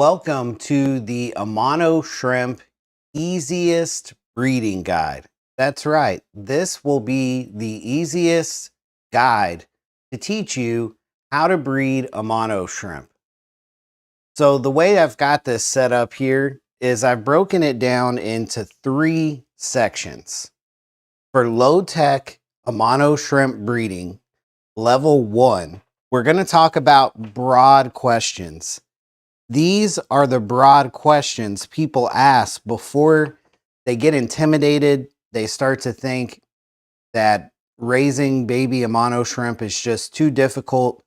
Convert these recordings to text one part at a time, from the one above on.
Welcome to the Amano Shrimp Easiest Breeding Guide. That's right, this will be the easiest guide to teach you how to breed Amano shrimp. So the way I've got this set up here is I've broken it down into 3 sections. For low-tech Amano shrimp breeding, level 1, we're going to talk about broad questions. These are the broad questions people ask before they get intimidated. They start to think that raising baby Amano shrimp is just too difficult,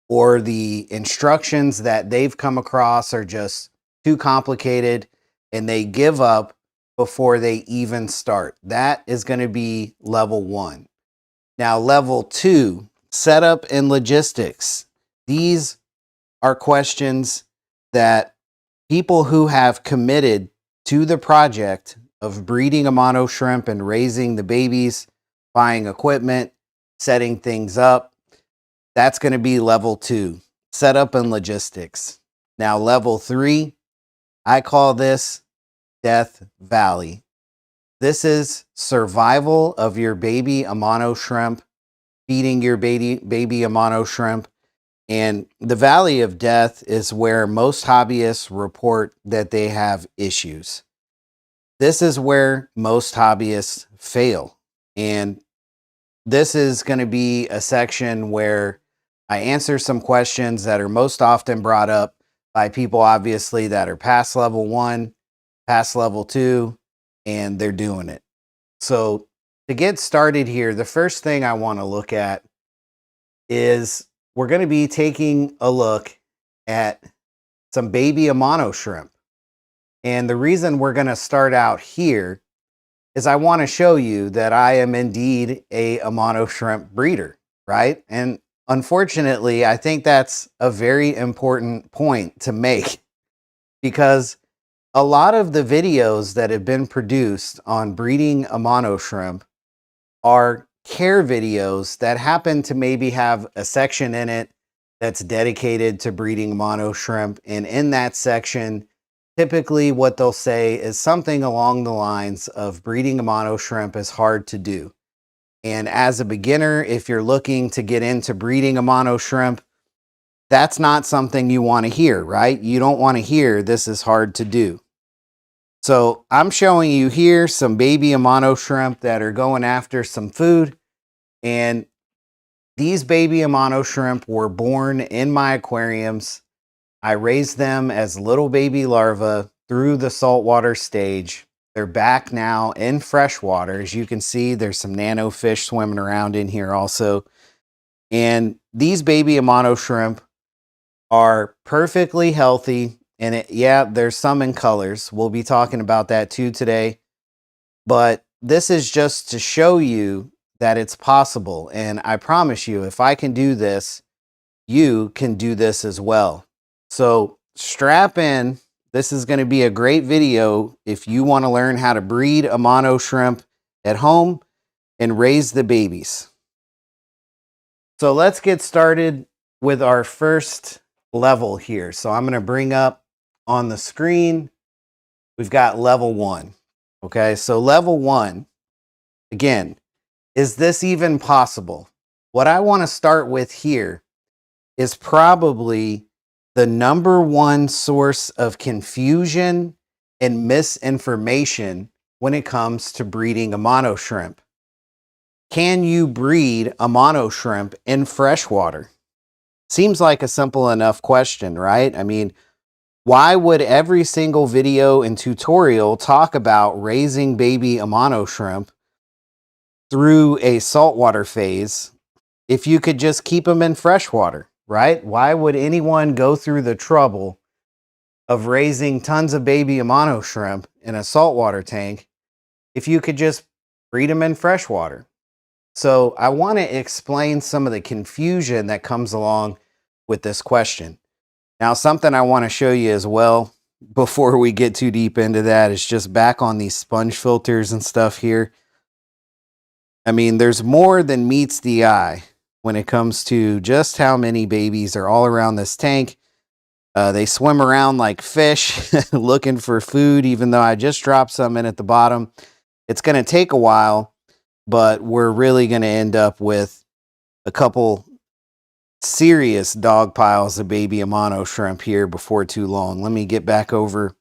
or the instructions that they've come across are just too complicated, and they give up before they even start. That is going to be level 1. Now, level 2, setup and logistics. These are questions that people who have committed to the project of breeding Amano shrimp and raising the babies, buying equipment, setting things up, that's going to be level 2, setup and logistics. Now, level 3, I call this Death Valley. This is survival of your baby Amano shrimp, feeding your baby Amano shrimp. And the Valley of Death is where most hobbyists report that they have issues. This is where most hobbyists fail. And this is going to be a section where I answer some questions that are most often brought up by people, obviously, that are past level 1, past level 2, and they're doing it. So to get started here, the first thing I want to look at is we're going to be taking a look at some baby Amano shrimp. And the reason we're going to start out here is I want to show you that I am indeed a Amano shrimp breeder, right? And unfortunately, I think that's a very important point to make, because a lot of the videos that have been produced on breeding Amano shrimp are care videos that happen to maybe have a section in it that's dedicated to breeding Amano shrimp. And in that section, typically what they'll say is something along the lines of breeding Amano shrimp is hard to do. And as a beginner, if you're looking to get into breeding Amano shrimp, that's not something you want to hear, right? You don't want to hear this is hard to do. So I'm showing you here some baby Amano shrimp that are going after some food. And these baby Amano shrimp were born in my aquariums. I raised them as little baby larvae through the saltwater stage. They're back now in freshwater. As you can see, there's some nano fish swimming around in here also. And these baby Amano shrimp are perfectly healthy. And yeah, there's some in colors. We'll be talking about that too today. But this is just to show you that it's possible. And I promise you, if I can do this, you can do this as well. So strap in. This is going to be a great video if you want to learn how to breed Amano shrimp at home and raise the babies. So let's get started with our first level here. So I'm going to bring up on the screen, we've got level 1. Okay, so level 1, again, is this even possible? What I want to start with here is probably the number 1 source of confusion and misinformation when it comes to breeding Amano shrimp. Can you breed Amano shrimp in freshwater? Seems like a simple enough question, right? I mean, why would every single video and tutorial talk about raising baby Amano shrimp through a saltwater phase if you could just keep them in freshwater, right? Why would anyone go through the trouble of raising tons of baby Amano shrimp in a saltwater tank if you could just breed them in freshwater? So I want to explain some of the confusion that comes along with this question. Now, something I want to show you as well before we get too deep into that is just back on these sponge filters and stuff here. I mean, there's more than meets the eye when it comes to just how many babies are all around this tank. They swim around like fish looking for food, even though I just dropped some in at the bottom. It's going to take a while, but we're really going to end up with a couple serious dog piles of baby Amano shrimp here before too long. Let me get back over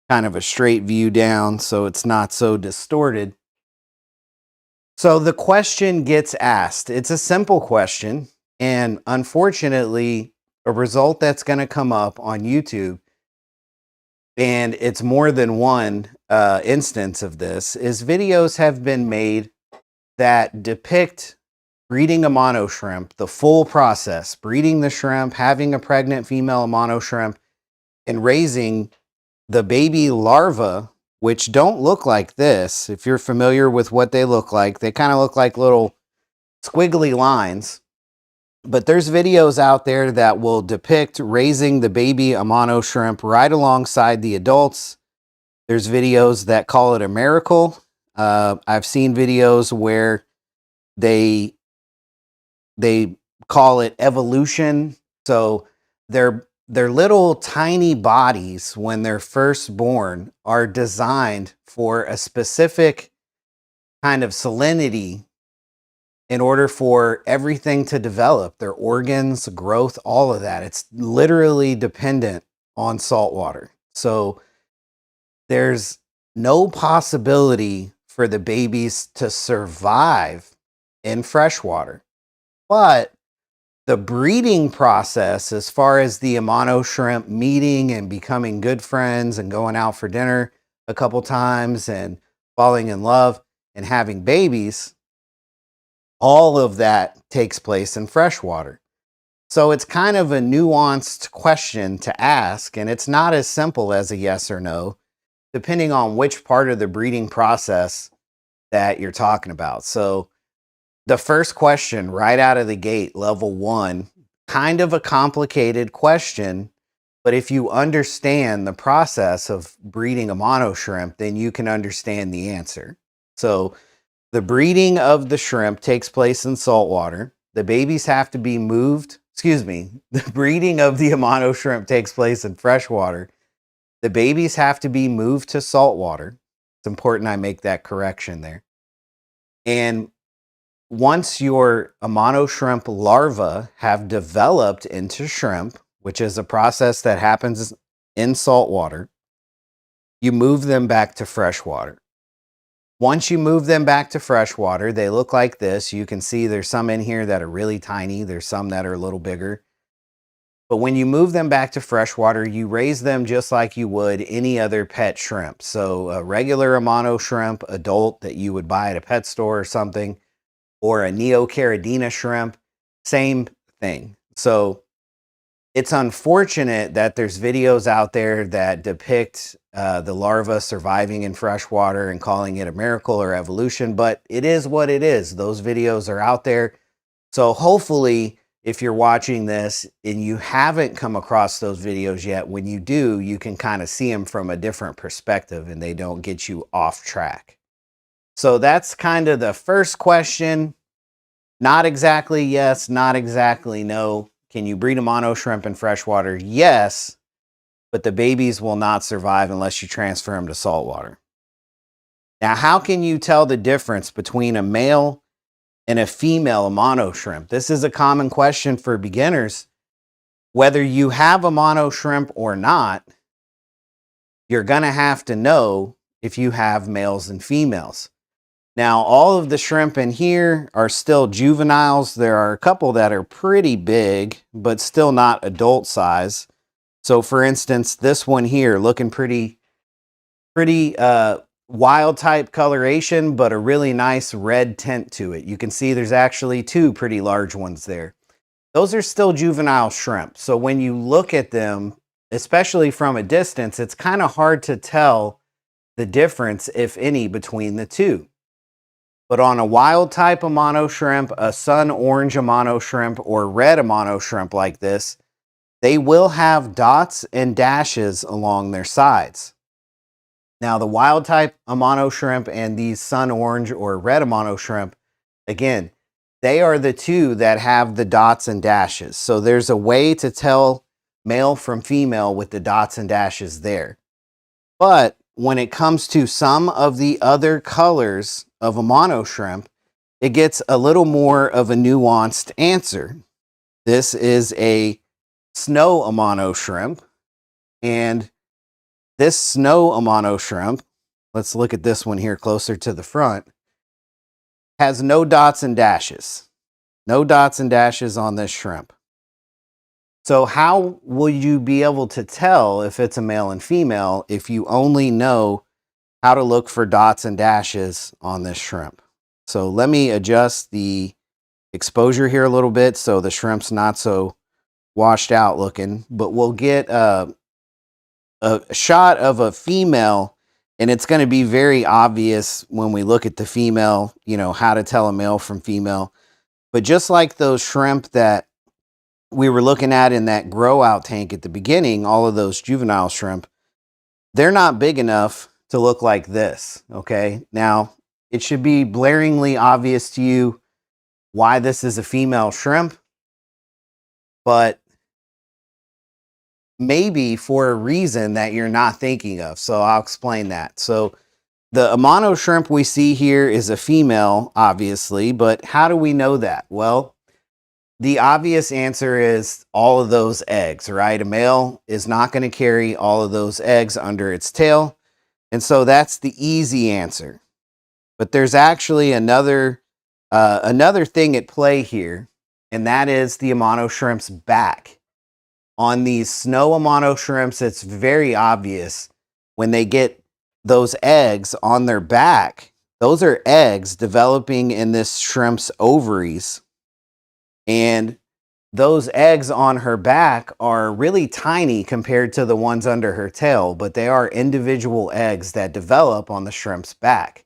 kind of a straight view down so it's not so distorted. So the question gets asked. It's a simple question, and unfortunately, a result that's going to come up on YouTube, and it's more than one instance of this, is videos have been made that depict breeding Amano shrimp, the full process, breeding the shrimp, having a pregnant female Amano shrimp, and raising the baby larva, which don't look like this. If you're familiar with what they look like, they kind of look like little squiggly lines. But there's videos out there that will depict raising the baby Amano shrimp right alongside the adults. There's videos that call it a miracle. I've seen videos where they call it evolution. So their little tiny bodies, when they're first born, are designed for a specific kind of salinity in order for everything to develop, their organs, growth, all of that. It's literally dependent on salt water. So there's no possibility for the babies to survive in freshwater. But the breeding process, as far as the Amano shrimp meeting and becoming good friends and going out for dinner a couple times and falling in love and having babies, all of that takes place in freshwater. So it's kind of a nuanced question to ask, and it's not as simple as a yes or no, depending on which part of the breeding process that you're talking about. So the first question right out of the gate, level 1, kind of a complicated question, but if you understand the process of breeding Amano shrimp, then you can understand the answer. So the breeding of the shrimp takes place in saltwater. The babies have to be moved. The breeding of the Amano shrimp takes place in freshwater. The babies have to be moved to saltwater. It's important I make that correction there. And once your Amano shrimp larvae have developed into shrimp, which is a process that happens in saltwater, you move them back to freshwater. Once you move them back to freshwater, they look like this. You can see there's some in here that are really tiny. There's some that are a little bigger. But when you move them back to freshwater, you raise them just like you would any other pet shrimp. So a regular Amano shrimp, adult, that you would buy at a pet store or something, or a Neocaridina shrimp, same thing. So it's unfortunate that there's videos out there that depict the larva surviving in freshwater and calling it a miracle or evolution, but it is what it is. Those videos are out there. So hopefully, if you're watching this and you haven't come across those videos yet, when you do, you can kind of see them from a different perspective and they don't get you off track. So that's kind of the first question. Not exactly yes, not exactly no. Can you breed Amano shrimp in freshwater? Yes, but the babies will not survive unless you transfer them to saltwater. Now, how can you tell the difference between a male and a female Amano shrimp? This is a common question for beginners. Whether you have Amano shrimp or not, you're going to have to know if you have males and females. Now, all of the shrimp in here are still juveniles. There are a couple that are pretty big, but still not adult size. So for instance, this one here looking pretty wild type coloration, but a really nice red tint to it. You can see there's actually 2 pretty large ones there. Those are still juvenile shrimp. So when you look at them, especially from a distance, it's kind of hard to tell the difference, if any, between the 2. But on a wild type Amano shrimp, a sun orange Amano shrimp, or red Amano shrimp like this, they will have dots and dashes along their sides. Now, the wild type Amano shrimp and these sun orange or red Amano shrimp, again, they are the 2 that have the dots and dashes. So there's a way to tell male from female with the dots and dashes there. But when it comes to some of the other colors of a mono shrimp, it gets a little more of a nuanced answer. This is a snow Amano shrimp, and this snow Amano shrimp, let's look at this one here closer to the front, has no dots and dashes. No dots and dashes on this shrimp. So how will you be able to tell if it's a male and female if you only know how to look for dots and dashes on this shrimp? So let me adjust the exposure here a little bit so the shrimp's not so washed out looking, but we'll get a shot of a female, and it's going to be very obvious when we look at the female, you know, how to tell a male from female. But just like those shrimp that we were looking at in that grow out tank at the beginning, all of those juvenile shrimp, they're not big enough to look like this. Okay. Now it should be blaringly obvious to you why this is a female shrimp, but maybe for a reason that you're not thinking of. So I'll explain that. So the Amano shrimp we see here is a female, obviously, but how do we know that? Well, the obvious answer is all of those eggs, right? A male is not going to carry all of those eggs under its tail. And so that's the easy answer. But there's actually another thing at play here, and that is the Amano shrimp's back. On these snow Amano shrimps, it's very obvious when they get those eggs on their back. Those are eggs developing in this shrimp's ovaries. And those eggs on her back are really tiny compared to the ones under her tail, but they are individual eggs that develop on the shrimp's back.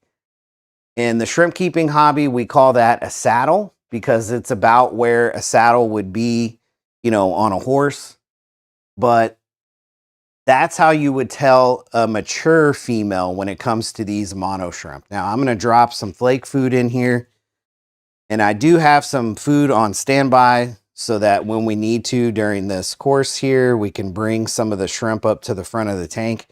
In the shrimp keeping hobby, we call that a saddle because it's about where a saddle would be, you know, on a horse. But that's how you would tell a mature female when it comes to these mono shrimp. Now, I'm going to drop some flake food in here. And I do have some food on standby so that when we need to during this course here, we can bring some of the shrimp up to the front of the tank.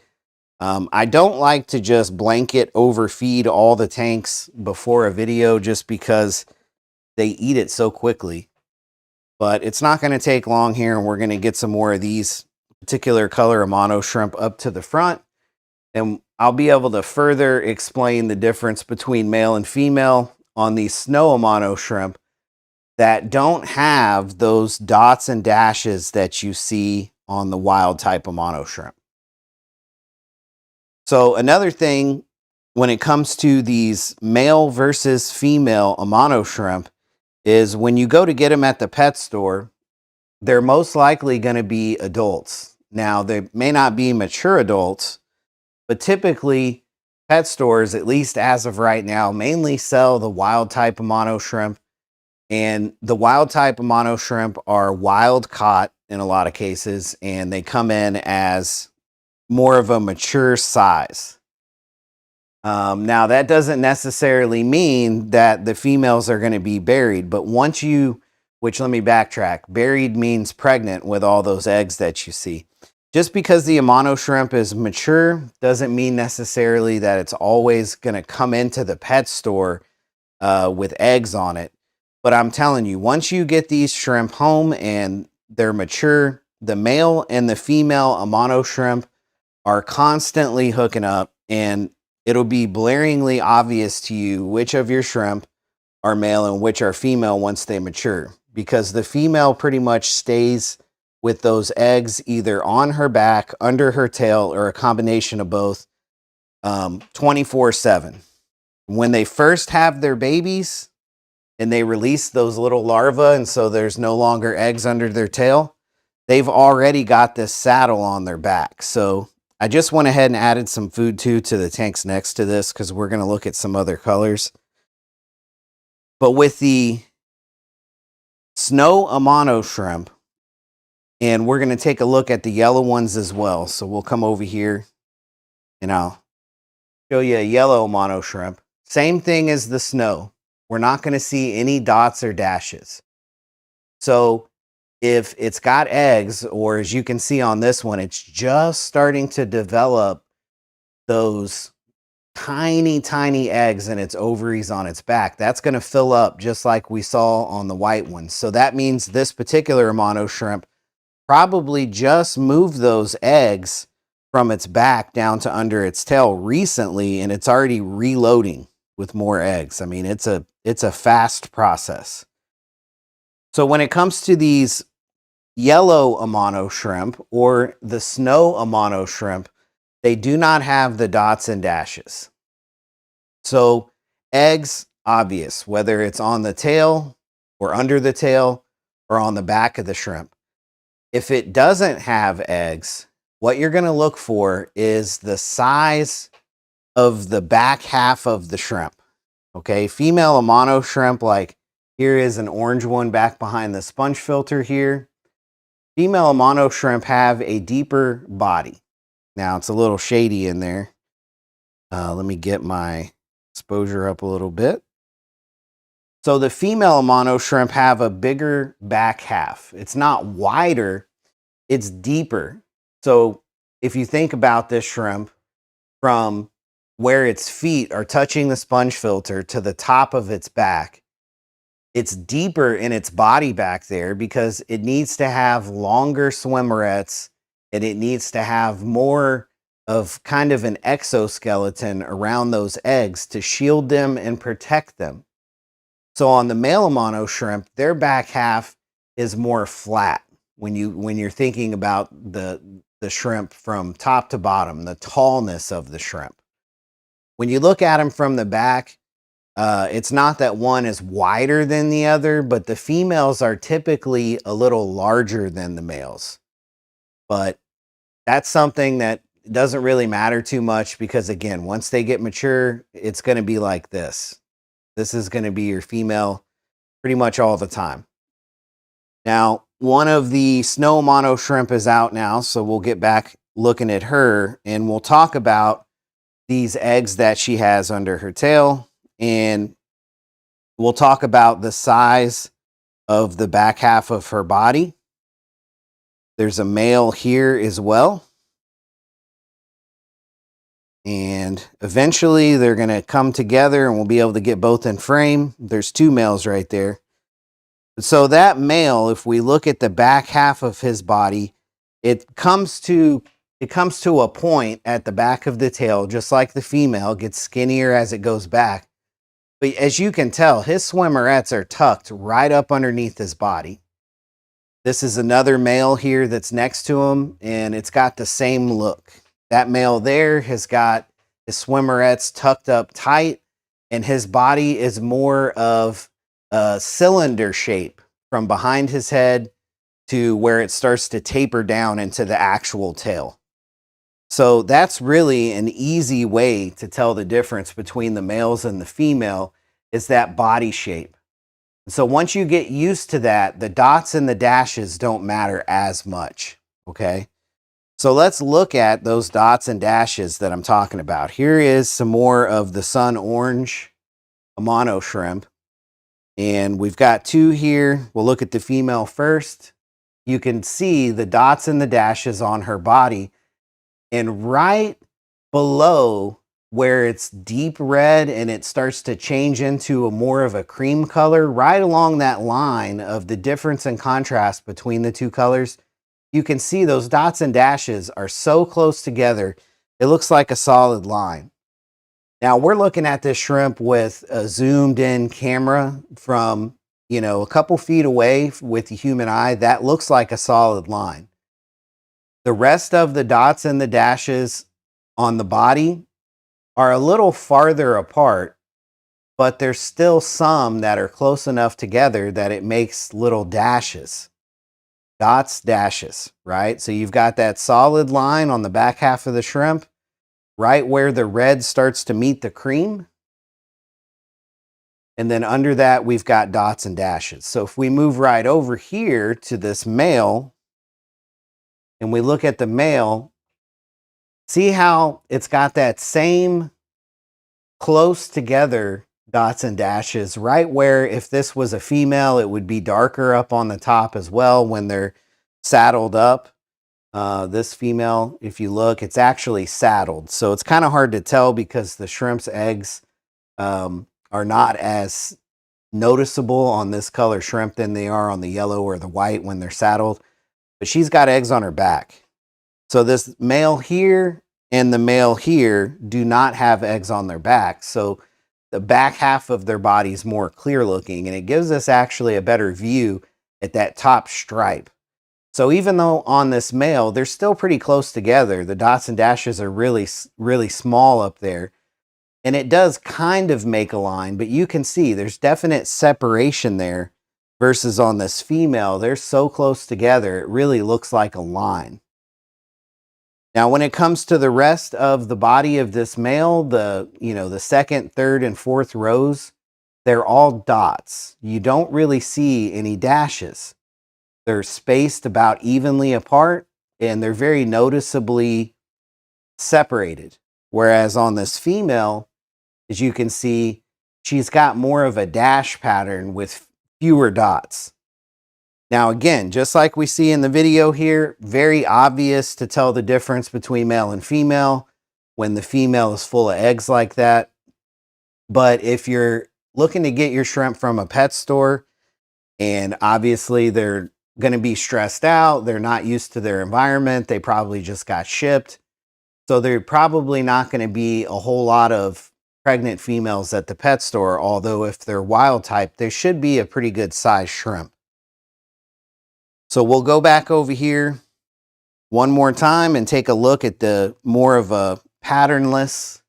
I don't like to just blanket overfeed all the tanks before a video just because they eat it so quickly. But it's not going to take long here, and we're going to get some more of these particular color Amano shrimp up to the front. And I'll be able to further explain the difference between male and female on these snow Amano shrimp that don't have those dots and dashes that you see on the wild type Amano shrimp. So another thing when it comes to these male versus female Amano shrimp is when you go to get them at the pet store, they're most likely going to be adults. Now, they may not be mature adults, but typically pet stores, at least as of right now, mainly sell the wild type Amano shrimp. And the wild type Amano shrimp are wild caught in a lot of cases, and they come in as more of a mature size. Now, that doesn't necessarily mean that the females are going to be buried, but once you, which let me backtrack, buried means pregnant with all those eggs that you see. Just because the Amano shrimp is mature doesn't mean necessarily that it's always going to come into the pet store with eggs on it. But I'm telling you, once you get these shrimp home and they're mature, the male and the female Amano shrimp are constantly hooking up, and it'll be blaringly obvious to you which of your shrimp are male and which are female once they mature, because the female pretty much stays with those eggs either on her back, under her tail, or a combination of both 24/7. When they first have their babies and they release those little larvae, and so there's no longer eggs under their tail, they've already got this saddle on their back. So I just went ahead and added some food too to the tanks next to this because we're going to look at some other colors. But with the snow Amano shrimp, and we're going to take a look at the yellow ones as well. So we'll come over here and I'll show you a yellow Amano shrimp. Same thing as the snow. We're not going to see any dots or dashes. So if it's got eggs, or as you can see on this one, it's just starting to develop those tiny, tiny eggs in its ovaries on its back, that's going to fill up just like we saw on the white ones. So that means this particular Amano shrimp probably just moved those eggs from its back down to under its tail recently, and it's already reloading with more eggs. I mean, it's a fast process. So when it comes to these yellow Amano shrimp or the snow Amano shrimp, they do not have the dots and dashes. So eggs, obvious, whether it's on the tail or under the tail or on the back of the shrimp. If it doesn't have eggs, what you're going to look for is the size of the back half of the shrimp. Okay, female Amano shrimp, like here is an orange one back behind the sponge filter here. Female Amano shrimp have a deeper body. Now it's a little shady in there. Let me get my exposure up a little bit. So the female Amano shrimp have a bigger back half. It's not wider, it's deeper. So if you think about this shrimp from where its feet are touching the sponge filter to the top of its back, it's deeper in its body back there because it needs to have longer swimmerets and it needs to have more of kind of an exoskeleton around those eggs to shield them and protect them. So on the male Amano shrimp, their back half is more flat when you're thinking about the shrimp from top to bottom, the tallness of the shrimp. When you look at them from the back, it's not that one is wider than the other, but the females are typically a little larger than the males. But that's something that doesn't really matter too much because, again, once they get mature, it's going to be like this. This is going to be your female pretty much all the time. Now, one of the snow Amano shrimp is out now, so we'll get back looking at her and we'll talk about these eggs that she has under her tail, and we'll talk about the size of the back half of her body. There's a male here as well. And eventually they're going to come together and we'll be able to get both in frame. There's two males right there. So that male, if we look at the back half of his body, it comes to a point at the back of the tail, just like the female, gets skinnier as it goes back. But as you can tell, his swimmerets are tucked right up underneath his body. This is another male here that's next to him, and it's got the same look. That male there has got his swimmerets tucked up tight, and his body is more of a cylinder shape from behind his head to where it starts to taper down into the actual tail. So that's really an easy way to tell the difference between the males and the female, is that body shape. So once you get used to that, the dots and the dashes don't matter as much, okay? So let's look at those dots and dashes that I'm talking about. Here is some more of the sun orange Amano shrimp. And we've got two here. We'll look at the female first. You can see the dots and the dashes on her body. And right below where it's deep red and it starts to change into a more of a cream color, right along that line of the difference in contrast between the two colors, you can see those dots and dashes are so close together, it looks like a solid line. Now we're looking at this shrimp with a zoomed in camera from, a couple feet away with the human eye. That looks like a solid line. The rest of the dots and the dashes on the body are a little farther apart, but there's still some that are close enough together that it makes little dashes. Dots, dashes, right? So you've got that solid line on the back half of the shrimp, right where the red starts to meet the cream. And then under that, we've got dots and dashes. So if we move right over here to this male, and we look at the male, see how it's got that same close together dots and dashes right where if this was a female, it would be darker up on the top as well when they're saddled up. This female, if you look, it's actually saddled. So it's kind of hard to tell because the shrimp's eggs are not as noticeable on this color shrimp than they are on the yellow or the white when they're saddled. But she's got eggs on her back. So this male here and the male here do not have eggs on their back. So the back half of their body is more clear looking, and it gives us actually a better view at that top stripe. So even though on this male, they're still pretty close together, the dots and dashes are really, really small up there. And it does kind of make a line, but you can see there's definite separation there versus on this female. They're so close together, it really looks like a line. Now, when it comes to the rest of the body of this male, the second, third, and fourth rows, they're all dots. You don't really see any dashes. They're spaced about evenly apart, and they're very noticeably separated. Whereas on this female, as you can see, she's got more of a dash pattern with fewer dots. Now, again, just like we see in the video here, very obvious to tell the difference between male and female when the female is full of eggs like that. But if you're looking to get your shrimp from a pet store, and obviously they're going to be stressed out, they're not used to their environment, they probably just got shipped, so they're probably not going to be a whole lot of pregnant females at the pet store, although if they're wild type, there should be a pretty good size shrimp. So we'll go back over here one more time and take a look at the more of a patternless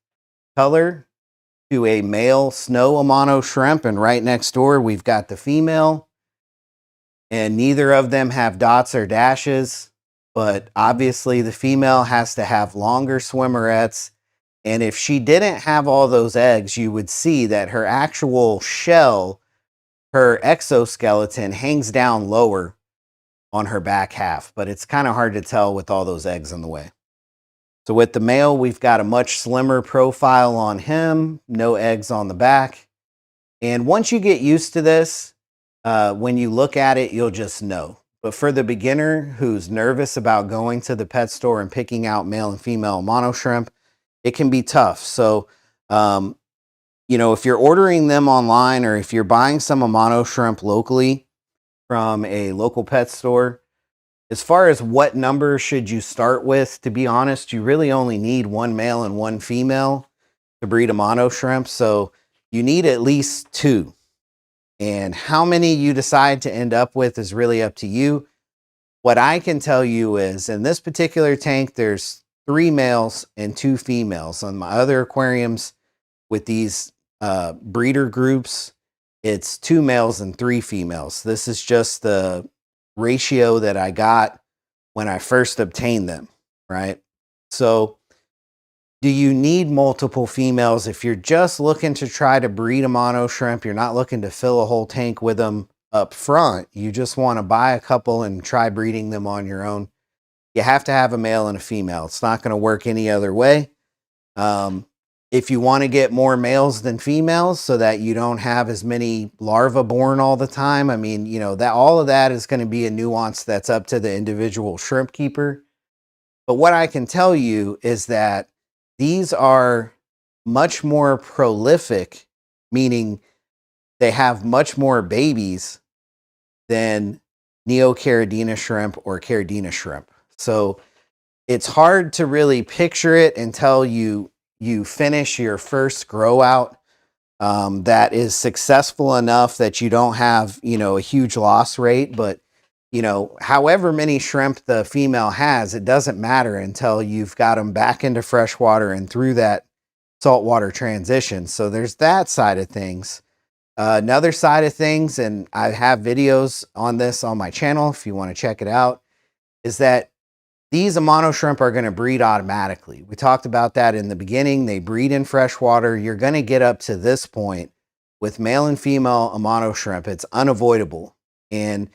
color to a male snow Amano shrimp. And right next door, we've got the female. And neither of them have dots or dashes. But obviously the female has to have longer swimmerets. And if she didn't have all those eggs, you would see that her actual shell, her exoskeleton, hangs down lower on her back half, but it's kind of hard to tell with all those eggs in the way. So with the male, we've got a much slimmer profile on him, no eggs on the back. And once you get used to this, when you look at it, you'll just know. But for the beginner who's nervous about going to the pet store and picking out male and female Amano shrimp, it can be tough. So, if you're ordering them online or if you're buying some Amano shrimp locally, from a local pet store, as far as what number should you start with, to be honest, you really only need one male and one female to breed Amano shrimp. So you need at least two. And how many you decide to end up with is really up to you. What I can tell you is in this particular tank, there's 3 males and 2 females. On my other aquariums with these breeder groups, it's 2 males and 3 females. This is just the ratio that I got when I first obtained them, right? So do you need multiple females? If you're just looking to try to breed Amano shrimp, you're not looking to fill a whole tank with them up front, you just want to buy a couple and try breeding them on your own, you have to have a male and a female. It's not going to work any other way. If you want to get more males than females so that you don't have as many larvae born all the time, I mean, that all of that is going to be a nuance that's up to the individual shrimp keeper. But what I can tell you is that these are much more prolific, meaning they have much more babies than Neocaridina shrimp or Caridina shrimp. So it's hard to really picture it until you finish your first grow out that is successful enough that you don't have, a huge loss rate. But, however many shrimp the female has, it doesn't matter until you've got them back into freshwater and through that saltwater transition. So there's that side of things. Another side of things, and I have videos on this on my channel if you want to check it out, is that these Amano shrimp are going to breed automatically. We talked about that in the beginning. They breed in freshwater. You're going to get up to this point with male and female Amano shrimp. It's unavoidable. And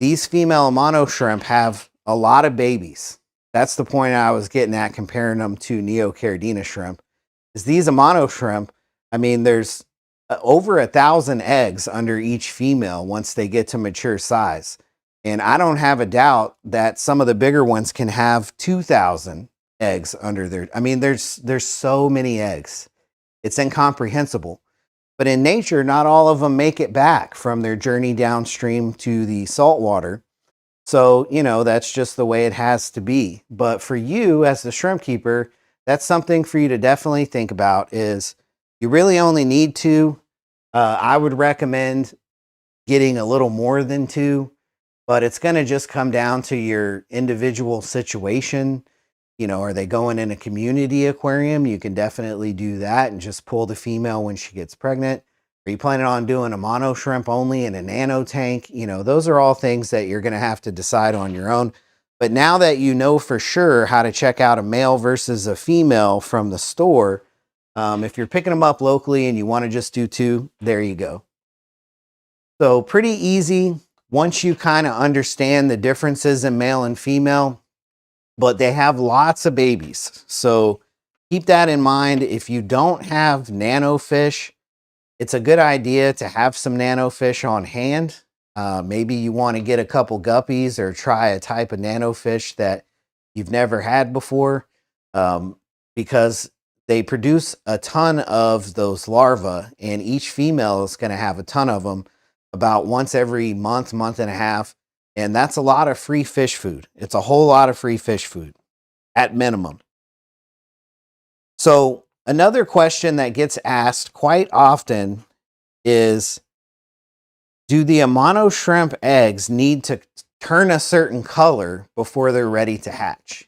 these female Amano shrimp have a lot of babies. That's the point I was getting at comparing them to Neocaridina shrimp. Is these Amano shrimp, I mean, there's over 1,000 eggs under each female once they get to mature size. And I don't have a doubt that some of the bigger ones can have 2,000 eggs under their, I mean, there's so many eggs. It's incomprehensible. But in nature, not all of them make it back from their journey downstream to the saltwater. So, you know, that's just the way it has to be. But for you as the shrimp keeper, that's something for you to definitely think about is you really only need two. I would recommend getting a little more than two, but it's going to just come down to your individual situation. You know, are they going in a community aquarium? You can definitely do that and just pull the female when she gets pregnant. Are you planning on doing a mono shrimp only in a nano tank? You know, those are all things that you're going to have to decide on your own. But now that you know for sure how to check out a male versus a female from the store, if you're picking them up locally and you want to just do two, there you go. So pretty easy once you kind of understand the differences in male and female, but they have lots of babies. So keep that in mind. If you don't have nano fish, it's a good idea to have some nano fish on hand. Maybe you want to get a couple guppies or try a type of nano fish that you've never had before, because they produce a ton of those larvae, and each female is going to have a ton of them about once every month, month and a half. And that's a lot of free fish food. It's a whole lot of free fish food at minimum. So another question that gets asked quite often is, do the Amano shrimp eggs need to turn a certain color before they're ready to hatch?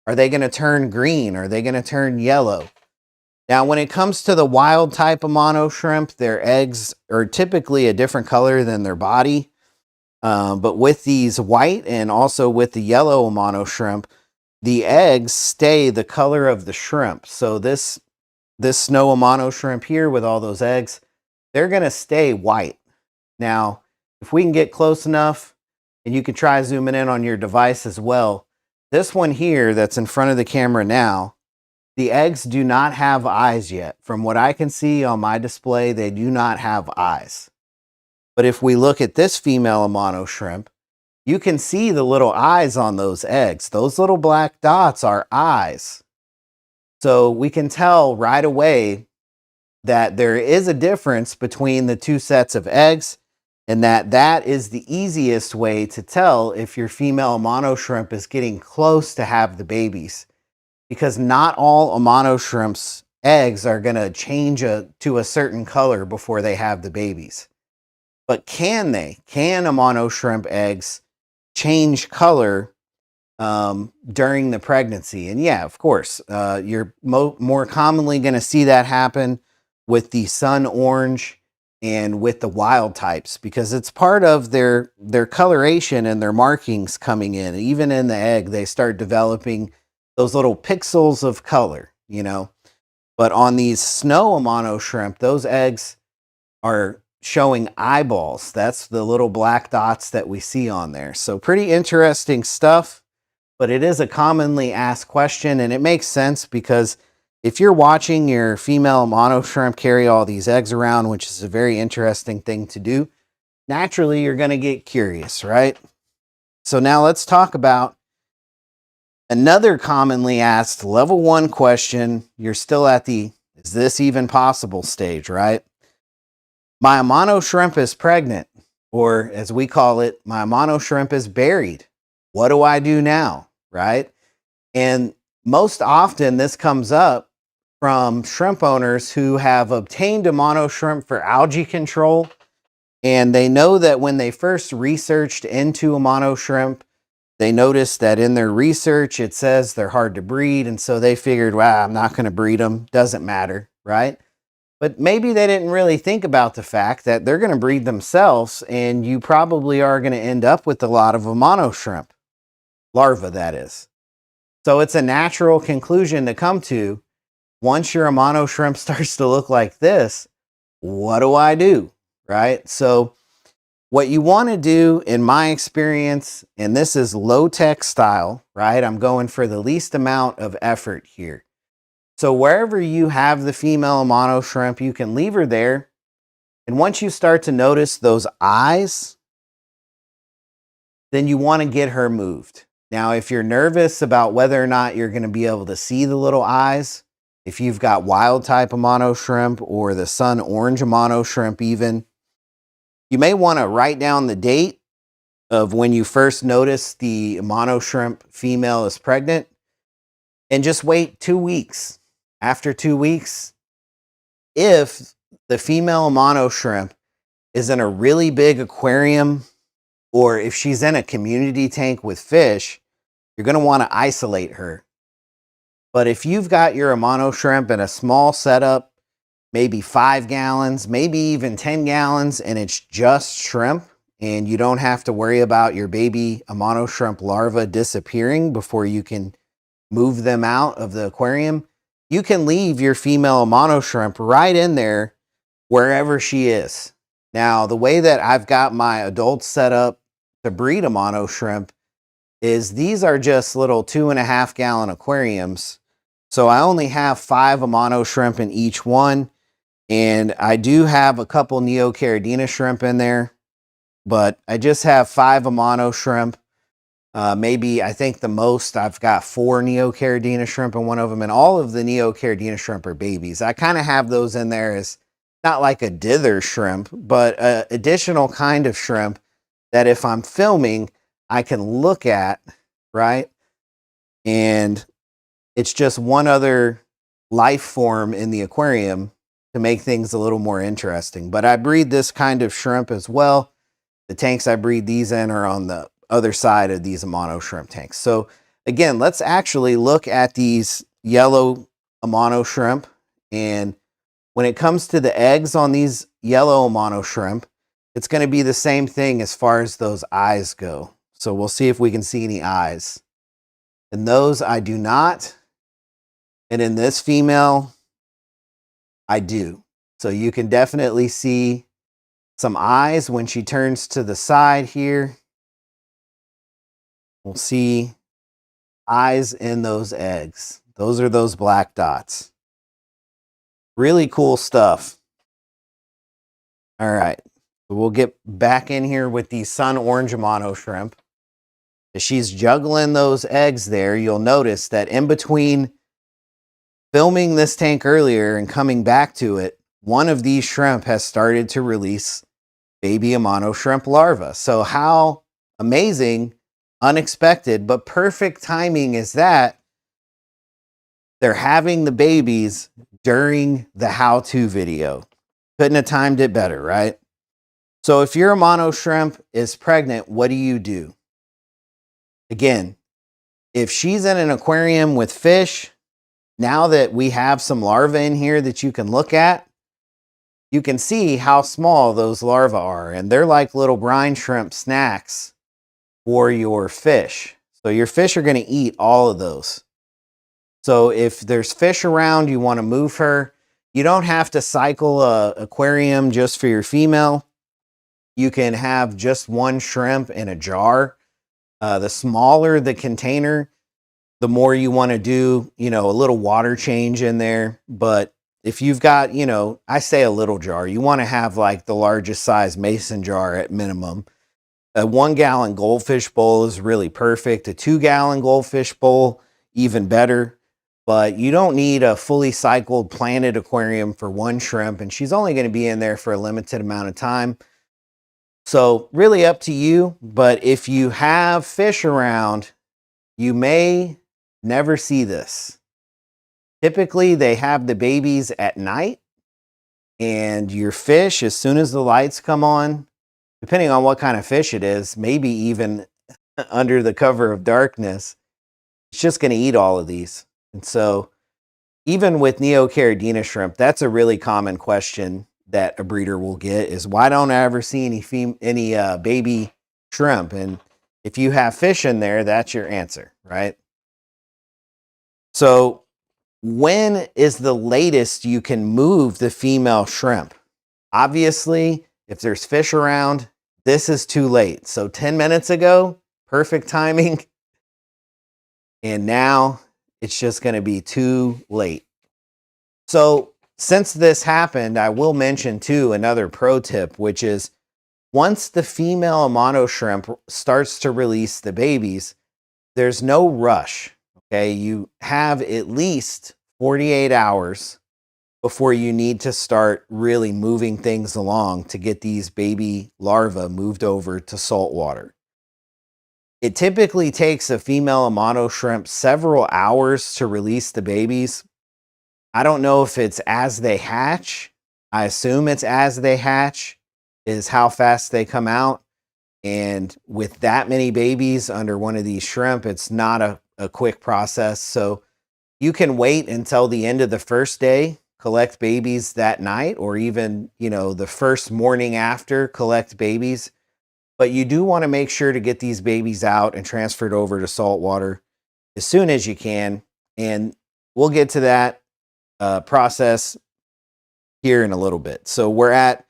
Are they going to turn green? Are they going to turn yellow? Now, when it comes to the wild type Amano shrimp, their eggs are typically a different color than their body. But with these white and also with the yellow Amano shrimp, the eggs stay the color of the shrimp. So this snow Amano shrimp here with all those eggs, they're going to stay white. Now, if we can get close enough, and you can try zooming in on your device as well, this one here that's in front of the camera now, the eggs do not have eyes yet. From what I can see on my display, they do not have eyes. But if we look at this female Amano shrimp, you can see the little eyes on those eggs. Those little black dots are eyes. So we can tell right away that there is a difference between the two sets of eggs, and that is the easiest way to tell if your female Amano shrimp is getting close to have the babies, because not all Amano shrimp's eggs are going to change to a certain color before they have the babies. But can Amano shrimp eggs change color during the pregnancy? And yeah, of course, you're more commonly going to see that happen with the sun orange and with the wild types, because it's part of their coloration and their markings coming in. Even in the egg, they start developing those little pixels of color, you know. But on these snow Amano shrimp, those eggs are showing eyeballs. That's the little black dots that we see on there. So pretty interesting stuff, but it is a commonly asked question, and it makes sense because if you're watching your female Amano shrimp carry all these eggs around, which is a very interesting thing to do, naturally you're going to get curious, right? So now let's talk about another commonly asked level 1 question. You're still at the is this even possible stage, right? My Amano shrimp is pregnant, or as we call it, my Amano shrimp is buried. What do I do now, right? And most often this comes up from shrimp owners who have obtained Amano shrimp for algae control, and they know that when they first researched into Amano shrimp, they noticed that in their research it says they're hard to breed, and so they figured, wow, I'm not going to breed them, doesn't matter, right? But maybe they didn't really think about the fact that they're going to breed themselves, and you probably are going to end up with a lot of Amano shrimp, larvae that is. So it's a natural conclusion to come to. Once your Amano shrimp starts to look like this, what do I do, right? So what you want to do, in my experience, and this is low-tech style, right? I'm going for the least amount of effort here. So wherever you have the female Amano shrimp, you can leave her there. And once you start to notice those eyes, then you want to get her moved. Now, if you're nervous about whether or not you're going to be able to see the little eyes, if you've got wild type Amano shrimp or the sun orange Amano shrimp even, you may want to write down the date of when you first notice the Amano shrimp female is pregnant and just wait 2 weeks. After 2 weeks, if the female Amano shrimp is in a really big aquarium or if she's in a community tank with fish, you're going to want to isolate her. But if you've got your Amano shrimp in a small setup, maybe 5 gallons, maybe even 10 gallons, and it's just shrimp, and you don't have to worry about your baby Amano shrimp larva disappearing before you can move them out of the aquarium, you can leave your female Amano shrimp right in there wherever she is. Now, the way that I've got my adults set up to breed Amano shrimp is these are just little 2.5 gallon aquariums. So I only have 5 Amano shrimp in each one. And I do have a couple Neocaridina shrimp in there, but I just have 5 Amano shrimp. Maybe I think the most I've got 4 Neocaridina shrimp in one of them, and all of the Neocaridina shrimp are babies. I kind of have those in there as not like a dither shrimp, but an additional kind of shrimp that if I'm filming, I can look at, right? And it's just one other life form in the aquarium to make things a little more interesting. But I breed this kind of shrimp as well. The tanks I breed these in are on the other side of these Amano shrimp tanks. So again, let's actually look at these yellow Amano shrimp. And when it comes to the eggs on these yellow Amano shrimp, it's going to be the same thing as far as those eyes go. So we'll see if we can see any eyes. And those I do not. And in this female, I do. So you can definitely see some eyes when she turns to the side here. We'll see eyes in those eggs. Those are those black dots. Really cool stuff. All right. So we'll get back in here with the sun orange Amano shrimp. As she's juggling those eggs there, you'll notice that in between filming this tank earlier and coming back to it, one of these shrimp has started to release baby Amano shrimp larvae. So how amazing, unexpected, but perfect timing is that they're having the babies during the how-to video. Couldn't have timed it better, right? So if your Amano shrimp is pregnant, what do? Again, if she's in an aquarium with fish, now that we have some larvae in here that you can look at, you can see how small those larvae are. And they're like little brine shrimp snacks for your fish. So your fish are going to eat all of those. So if there's fish around, you want to move her. You don't have to cycle a aquarium just for your female. You can have just one shrimp in a jar. The smaller the container, the more you want to do, a little water change in there. But if you've got, I say a little jar, you want to have like the largest size mason jar at minimum. A 1 gallon goldfish bowl is really perfect. A 2 gallon goldfish bowl, even better. But you don't need a fully cycled planted aquarium for one shrimp. And she's only going to be in there for a limited amount of time. So really up to you. But if you have fish around, you may never see this. Typically, they have the babies at night, and your fish, as soon as the lights come on, depending on what kind of fish it is, maybe even under the cover of darkness, it's just going to eat all of these. And so even with Neocaridina shrimp, that's a really common question that a breeder will get is, why don't I ever see any baby shrimp? And if you have fish in there, that's your answer, right? So when is the latest you can move the female shrimp? Obviously, if there's fish around, this is too late. So 10 minutes ago, perfect timing. And now it's just going to be too late. So since this happened, I will mention too another pro tip, which is once the female Amano shrimp starts to release the babies, there's no rush. Okay, you have at least 48 hours before you need to start really moving things along to get these baby larvae moved over to salt water. It typically takes a female Amano shrimp several hours to release the babies. I don't know if it's as they hatch. I assume it's as they hatch is how fast they come out. And with that many babies under one of these shrimp, it's not a quick process. So you can wait until the end of the first day, collect babies that night, or even, the first morning after, collect babies. But you do want to make sure to get these babies out and transferred over to salt water as soon as you can. And we'll get to that process here in a little bit. So we're at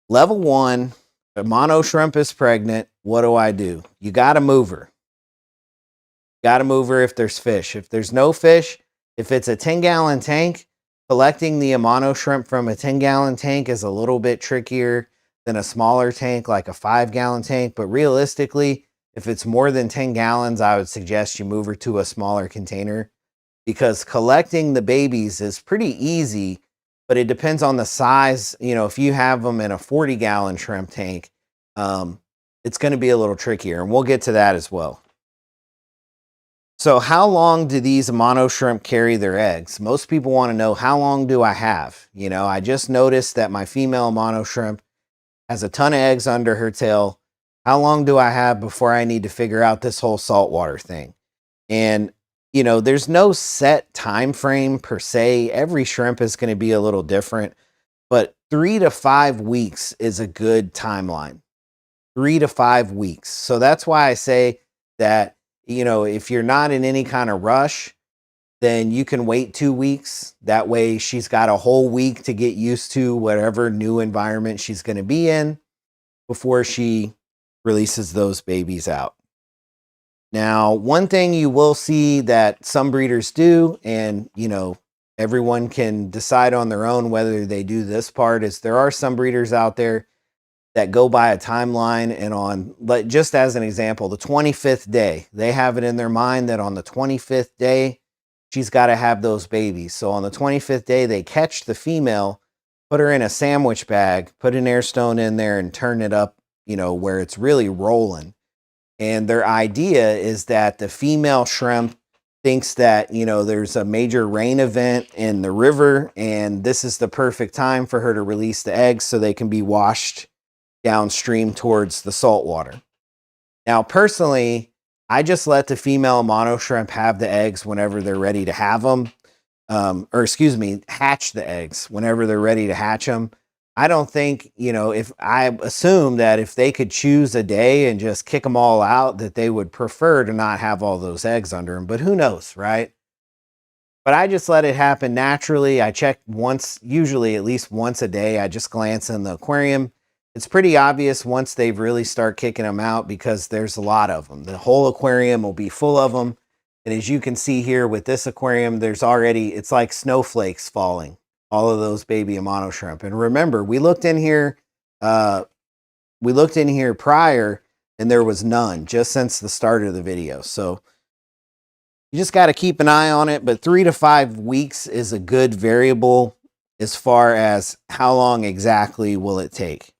level 1. Amano shrimp is pregnant. What do? You got to move her. Got to move her if there's fish. If there's no fish, if it's a 10-gallon tank, collecting the Amano shrimp from a 10-gallon tank is a little bit trickier than a smaller tank like a 5-gallon tank. But realistically, if it's more than 10 gallons, I would suggest you move her to a smaller container, because collecting the babies is pretty easy, but it depends on the size. If you have them in a 40-gallon shrimp tank, it's going to be a little trickier, and we'll get to that as well. So how long do these Amano shrimp carry their eggs? Most people want to know, how long do I have? I just noticed that my female Amano shrimp has a ton of eggs under her tail. How long do I have before I need to figure out this whole saltwater thing? And there's no set time frame per se. Every shrimp is going to be a little different, but 3 to 5 weeks is a good timeline. 3 to 5 weeks. So that's why I say that, if you're not in any kind of rush, then you can wait 2 weeks. That way she's got a whole week to get used to whatever new environment she's going to be in before she releases those babies out. Now, one thing you will see that some breeders do, and everyone can decide on their own whether they do this part, is there are some breeders out there that go by a timeline, and just as an example, the 25th day, they have it in their mind that on the 25th day, she's got to have those babies. So on the 25th day, they catch the female, put her in a sandwich bag, put an air stone in there, and turn it up, where it's really rolling. And their idea is that the female shrimp thinks that, there's a major rain event in the river, and this is the perfect time for her to release the eggs so they can be washed downstream towards the salt water. Now, personally, I just let the female Amano shrimp have the eggs whenever they're ready to have them. Hatch the eggs whenever they're ready to hatch them. I don't think, if I assume that if they could choose a day and just kick them all out, that they would prefer to not have all those eggs under them. But who knows, right? But I just let it happen naturally. I check usually at least once a day. I just glance in the aquarium. It's pretty obvious once they really start kicking them out, because there's a lot of them. The whole aquarium will be full of them. And as you can see here with this aquarium, it's like snowflakes falling. All of those baby Amano shrimp. And remember, we looked in here prior, and there was none just since the start of the video. So you just got to keep an eye on it. But 3 to 5 weeks is a good variable as far as how long exactly will it take.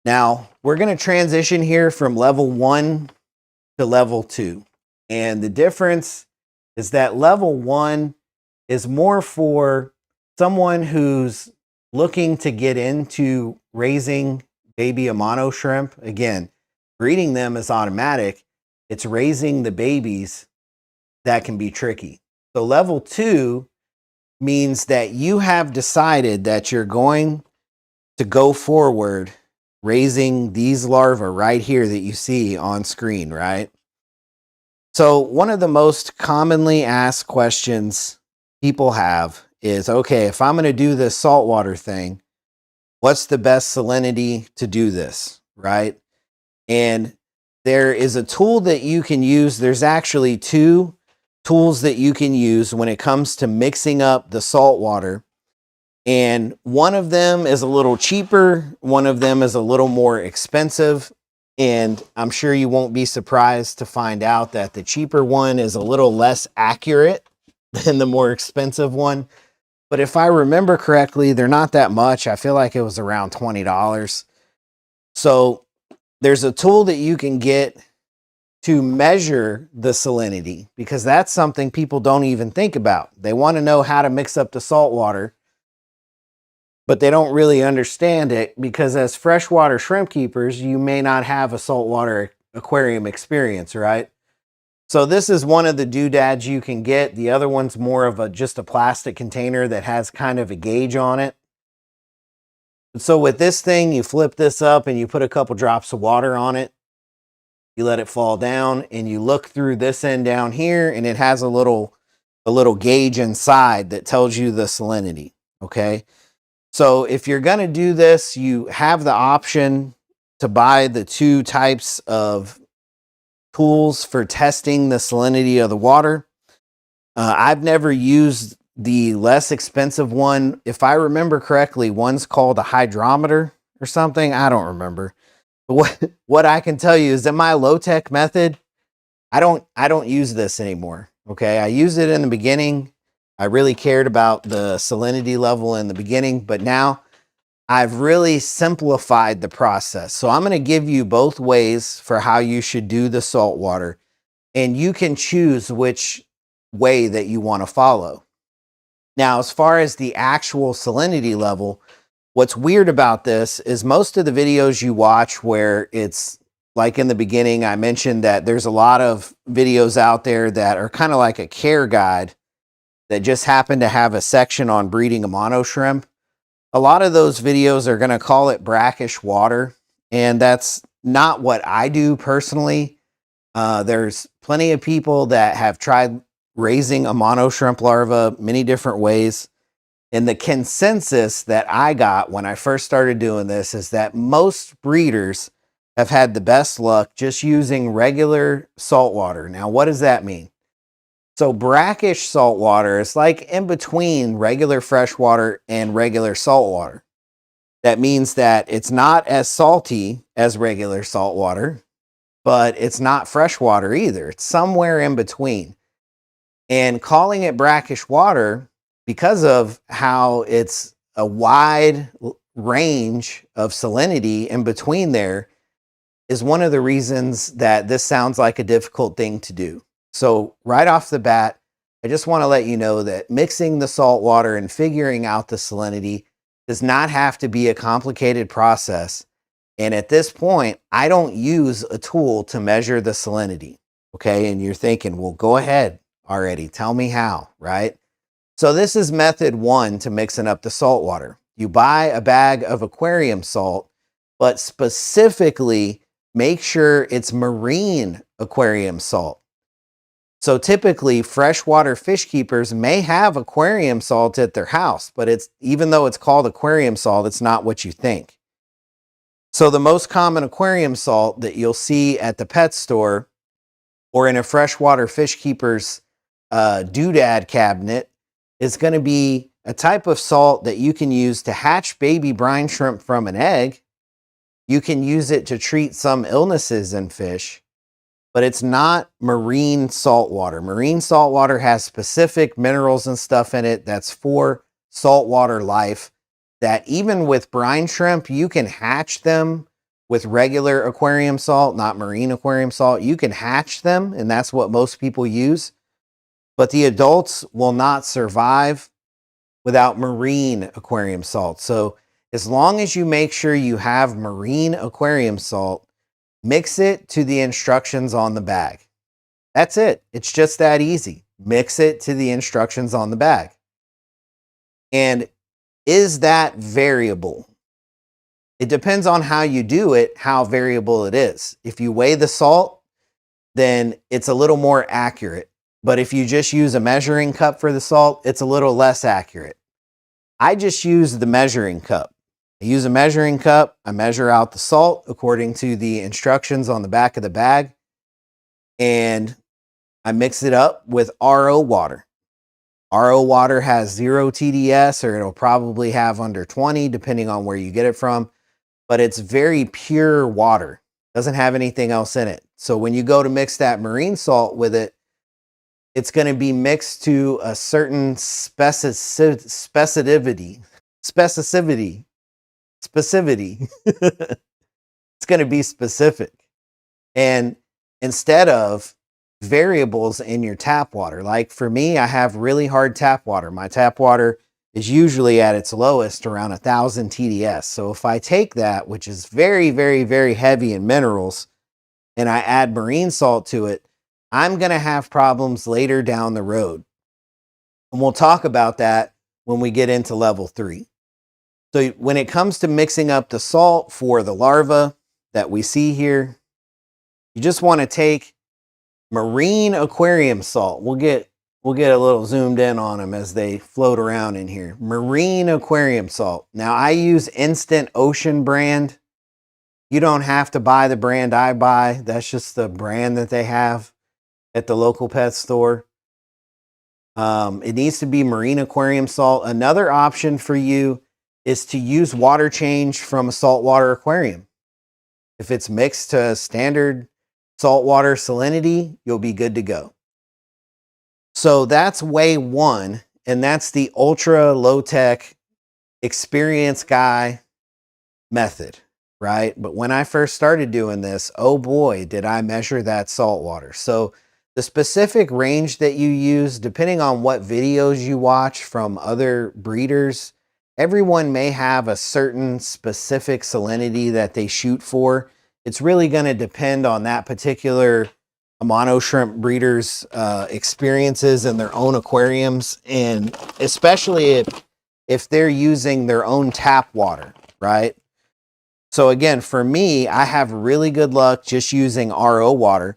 Now, we're going to transition here from level 1 to level 2. And the difference is that level 1 is more for someone who's looking to get into raising baby Amano shrimp. Again, breeding them is automatic. It's raising the babies that can be tricky. So level 2 means that you have decided that you're going to go forward raising these larvae right here that you see on screen, right? So one of the most commonly asked questions people have is, okay, if I'm going to do this saltwater thing, what's the best salinity to do this, right? And there is a tool that you can use. There's actually 2 tools that you can use when it comes to mixing up the salt water. And one of them is a little cheaper, one of them is a little more expensive. And I'm sure you won't be surprised to find out that the cheaper one is a little less accurate than the more expensive one. But if I remember correctly, they're not that much. I feel like it was around $20. So there's a tool that you can get to measure the salinity, because that's something people don't even think about. They want to know how to mix up the salt water, but they don't really understand it, because as freshwater shrimp keepers, you may not have a saltwater aquarium experience, right? So this is one of the doodads you can get. The other one's more of just a plastic container that has kind of a gauge on it. So with this thing, you flip this up and you put a couple drops of water on it. You let it fall down and you look through this end down here, and it has a little gauge inside that tells you the salinity, okay? So if you're gonna do this, you have the option to buy the two types of tools for testing the salinity of the water. I've never used the less expensive one. If I remember correctly, one's called a hydrometer or something. I don't remember. But what I can tell you is that my low-tech method, I don't use this anymore. Okay, I used it in the beginning. I really cared about the salinity level in the beginning, but now I've really simplified the process. So I'm going to give you both ways for how you should do the salt water, and you can choose which way that you want to follow. Now, as far as the actual salinity level, what's weird about this is most of the videos you watch where it's like in the beginning, I mentioned that there's a lot of videos out there that are kind of like a care guide that just happen to have a section on breeding Amano shrimp. A lot of those videos are going to call it brackish water, and that's not what I do personally. There's plenty of people that have tried raising Amano shrimp larvae many different ways. And the consensus that I got when I first started doing this is that most breeders have had the best luck just using regular salt water. Now, what does that mean? So brackish salt water is like in between regular fresh water and regular salt water. That means that it's not as salty as regular salt water, but it's not fresh water either. It's somewhere in between. And calling it brackish water, because of how it's a wide range of salinity in between there, is one of the reasons that this sounds like a difficult thing to do. So right off the bat, I just want to let you know that mixing the salt water and figuring out the salinity does not have to be a complicated process. And at this point, I don't use a tool to measure the salinity. Okay, and you're thinking, well, go ahead already. Tell me how, right? So this is method one to mixing up the salt water. You buy a bag of aquarium salt, but specifically make sure it's marine aquarium salt. So typically freshwater fish keepers may have aquarium salt at their house, but even though it's called aquarium salt, it's not what you think. So the most common aquarium salt that you'll see at the pet store or in a freshwater fish keeper's doodad cabinet is going to be a type of salt that you can use to hatch baby brine shrimp from an egg. You can use it to treat some illnesses in fish, but it's not marine salt water. Marine salt water has specific minerals and stuff in it that's for saltwater life, that even with brine shrimp, you can hatch them with regular aquarium salt, not marine aquarium salt. You can hatch them, and that's what most people use. But the adults will not survive without marine aquarium salt. So as long as you make sure you have marine aquarium salt, mix it to the instructions on the bag. That's it. It's just that easy. Mix it to the instructions on the bag. And is that variable? It depends on how you do it, how variable it is. If you weigh the salt, then it's a little more accurate. But if you just use a measuring cup for the salt, it's a little less accurate. I just use the measuring cup. I use a measuring cup. I measure out the salt according to the instructions on the back of the bag, and I mix it up with RO water. RO water has 0 TDS, or it'll probably have under 20, depending on where you get it from. But it's very pure water. Doesn't have anything else in it. So when you go to mix that marine salt with it, it's going to be mixed to a certain specificity. It's going to be specific. And instead of variables in your tap water, like for me, I have really hard tap water. My tap water is usually at its lowest around 1,000 TDS. So if I take that, which is very, very, very heavy in minerals, and I add marine salt to it, I'm going to have problems later down the road. And we'll talk about that when we get into level 3. So when it comes to mixing up the salt for the larva that we see here, you just want to take marine aquarium salt. We'll get a little zoomed in on them as they float around in here. Marine aquarium salt. Now I use Instant Ocean brand. You don't have to buy the brand I buy. That's just the brand that they have at the local pet store. It needs to be marine aquarium salt. Another option for you is to use water change from a saltwater aquarium. If it's mixed to standard saltwater salinity, you'll be good to go. So that's way 1, and that's the ultra low-tech experienced guy method, right? But when I first started doing this, oh boy, did I measure that salt water. So the specific range that you use, depending on what videos you watch from other breeders, everyone may have a certain specific salinity that they shoot for. It's really going to depend on that particular Amano shrimp breeders' experiences in their own aquariums, and especially if they're using their own tap water, right? So again, for me, I have really good luck just using RO water,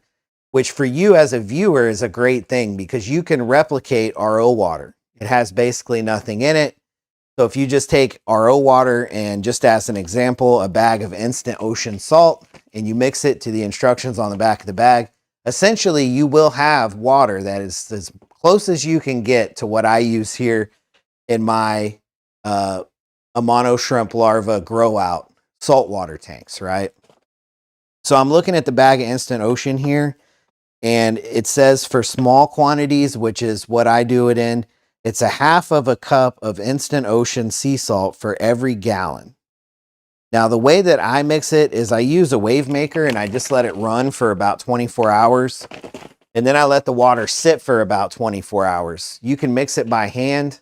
which for you as a viewer is a great thing because you can replicate RO water. It has basically nothing in it. So if you just take RO water and, just as an example, a bag of Instant Ocean salt, and you mix it to the instructions on the back of the bag, essentially you will have water that is as close as you can get to what I use here in my Amano shrimp larva grow out saltwater tanks, right? So I'm looking at the bag of Instant Ocean here, and it says for small quantities, which is what I do it in, it's 1/2 cup of Instant Ocean sea salt for every gallon. Now, the way that I mix it is I use a wave maker and I just let it run for about 24 hours. And then I let the water sit for about 24 hours. You can mix it by hand.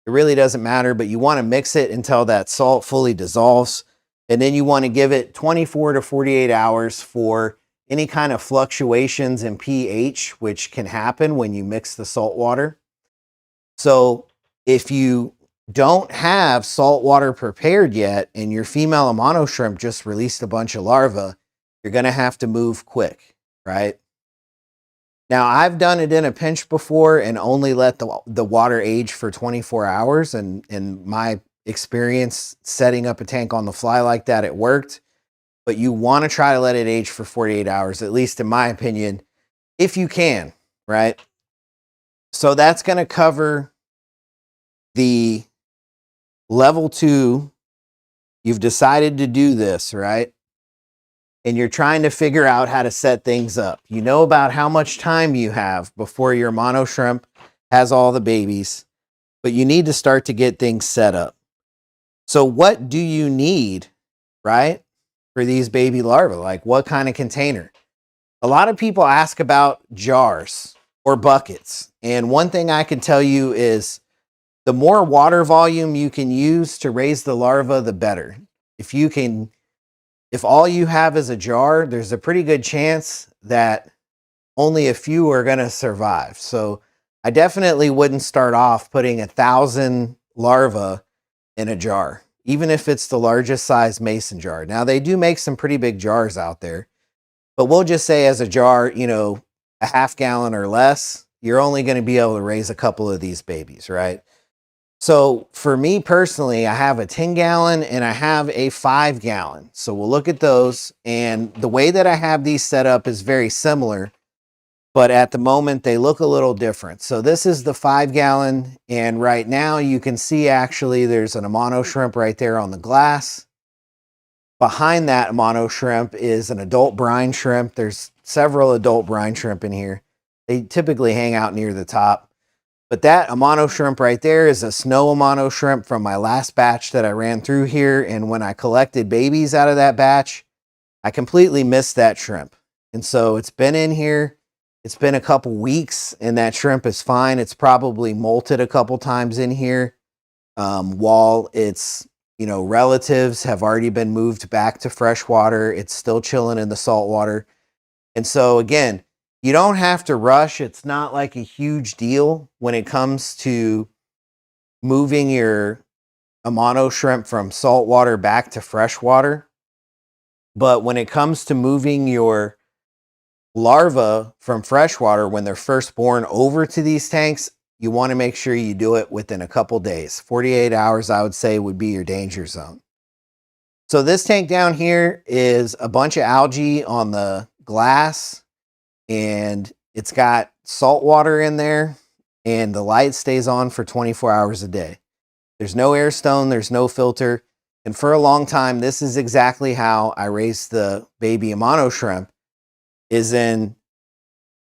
It really doesn't matter, but you want to mix it until that salt fully dissolves. And then you want to give it 24 to 48 hours for any kind of fluctuations in pH, which can happen when you mix the salt water. So if you don't have salt water prepared yet and your female Amano shrimp just released a bunch of larvae, you're going to have to move quick, right? Now, I've done it in a pinch before and only let the water age for 24 hours. And in my experience setting up a tank on the fly like that, it worked. But you want to try to let it age for 48 hours, at least in my opinion, if you can, right? So that's going to cover the level 2. You've decided to do this, right? And you're trying to figure out how to set things up. You know about how much time you have before your Amano shrimp has all the babies, but you need to start to get things set up. So what do you need, right, for these baby larvae? Like, what kind of container? A lot of people ask about jars or buckets. And one thing I can tell you is the more water volume you can use to raise the larva, the better. If all you have is a jar, there's a pretty good chance that only a few are going to survive. So I definitely wouldn't start off putting 1,000 larvae in a jar, even if it's the largest size mason jar. Now, they do make some pretty big jars out there, but we'll just say as a jar, you know, a 1/2 gallon or less, you're only going to be able to raise a couple of these babies, right? So for me personally, I have a 10 gallon and I have a 5 gallon. So we'll look at those. And the way that I have these set up is very similar, but at the moment they look a little different. So this is the 5-gallon, and right now you can see actually there's an Amano shrimp right there on the glass. Behind that Amano shrimp is an adult brine shrimp. There's several adult brine shrimp in here. They typically hang out near the top. But that Amano shrimp right there is a snow Amano shrimp from my last batch that I ran through here. And when I collected babies out of that batch, I completely missed that shrimp. And so it's been in here. It's been a couple weeks and that shrimp is fine. It's probably molted a couple times in here while its relatives have already been moved back to freshwater. It's still chilling in the salt water. And so again, you don't have to rush. It's not like a huge deal when it comes to moving your Amano shrimp from saltwater back to freshwater. But when it comes to moving your larvae from freshwater when they're first born over to these tanks, you want to make sure you do it within a couple days. 48 hours, I would say, would be your danger zone. So this tank down here is a bunch of algae on the glass, and it's got salt water in there, and the light stays on for 24 hours a day. There's no air stone, there's no filter. And for a long time, this is exactly how I raised the baby Amano shrimp, is in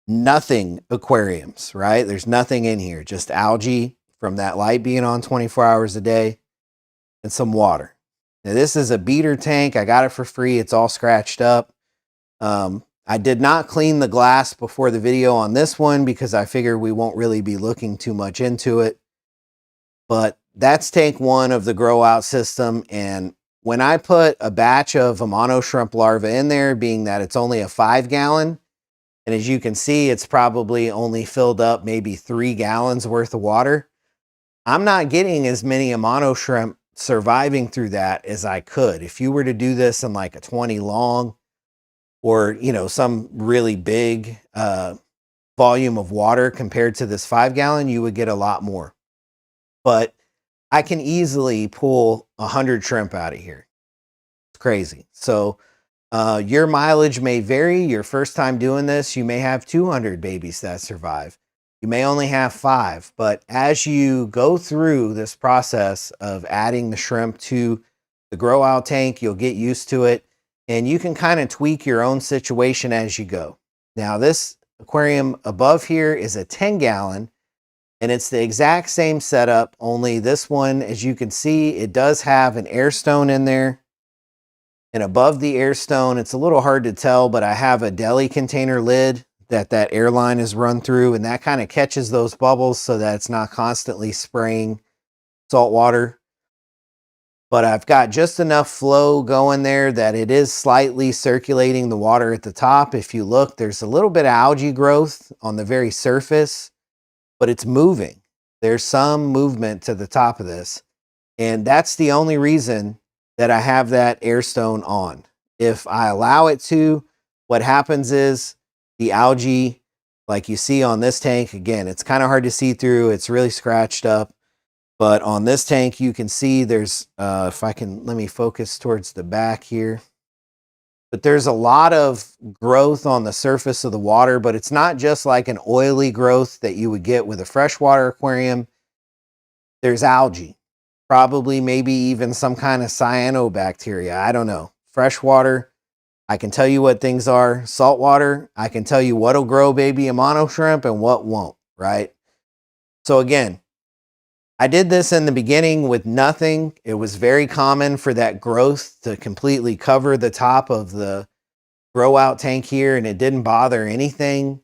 nothing aquariums, right? There's nothing in here, just algae from that light being on 24 hours a day and some water. Now, this is a beater tank. I got it for free. It's all scratched up. I did not clean the glass before the video on this one because I figured we won't really be looking too much into it. But that's tank one of the grow out system. And when I put a batch of Amano shrimp larvae in there, being that it's only a 5-gallon, and as you can see, it's probably only filled up maybe 3 gallons worth of water, I'm not getting as many Amano shrimp surviving through that as I could. If you were to do this in like a 20 long or, some really big volume of water compared to this 5-gallon, you would get a lot more. But I can easily pull 100 shrimp out of here. It's crazy. So your mileage may vary. Your first time doing this, you may have 200 babies that survive. You may only have 5, but as you go through this process of adding the shrimp to the grow out tank, you'll get used to it, and you can kind of tweak your own situation as you go. Now, this aquarium above here is a 10-gallon, and it's the exact same setup, only this one, as you can see, it does have an air stone in there. And above the air stone, it's a little hard to tell, but I have a deli container lid that airline is run through, and that kind of catches those bubbles so that it's not constantly spraying salt water. But I've got just enough flow going there that it is slightly circulating the water at the top. If you look, there's a little bit of algae growth on the very surface, but it's moving. There's some movement to the top of this. And that's the only reason that I have that air stone on. If I allow it to, what happens is the algae, like you see on this tank, again, it's kind of hard to see through. It's really scratched up. But on this tank, you can see there's, let me focus towards the back here. But there's a lot of growth on the surface of the water, but it's not just like an oily growth that you would get with a freshwater aquarium. There's algae, probably maybe even some kind of cyanobacteria. I don't know. Freshwater, I can tell you what things are. Saltwater, I can tell you what'll grow baby Amano shrimp and what won't, right? So again, I did this in the beginning with nothing. It was very common for that growth to completely cover the top of the grow out tank here, and it didn't bother anything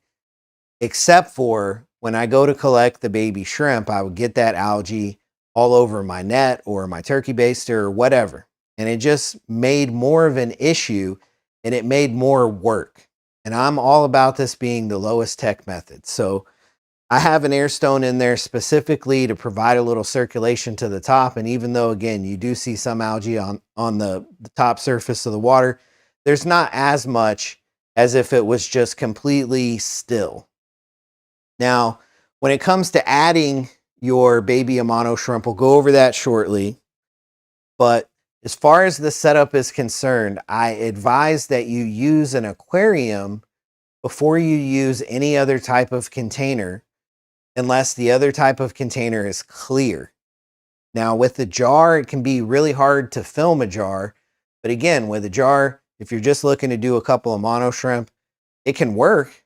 except for when I go to collect the baby shrimp, I would get that algae all over my net or my turkey baster or whatever. And it just made more of an issue, and it made more work. And I'm all about this being the lowest tech method. So I have an air stone in there specifically to provide a little circulation to the top. And even though, again, you do see some algae on the top surface of the water, there's not as much as if it was just completely still. Now, when it comes to adding your baby Amano shrimp, we'll go over that shortly. But as far as the setup is concerned, I advise that you use an aquarium before you use any other type of container, unless the other type of container is clear. Now with the jar, it can be really hard to film a jar, but again, with a jar, if you're just looking to do a couple of mono shrimp, it can work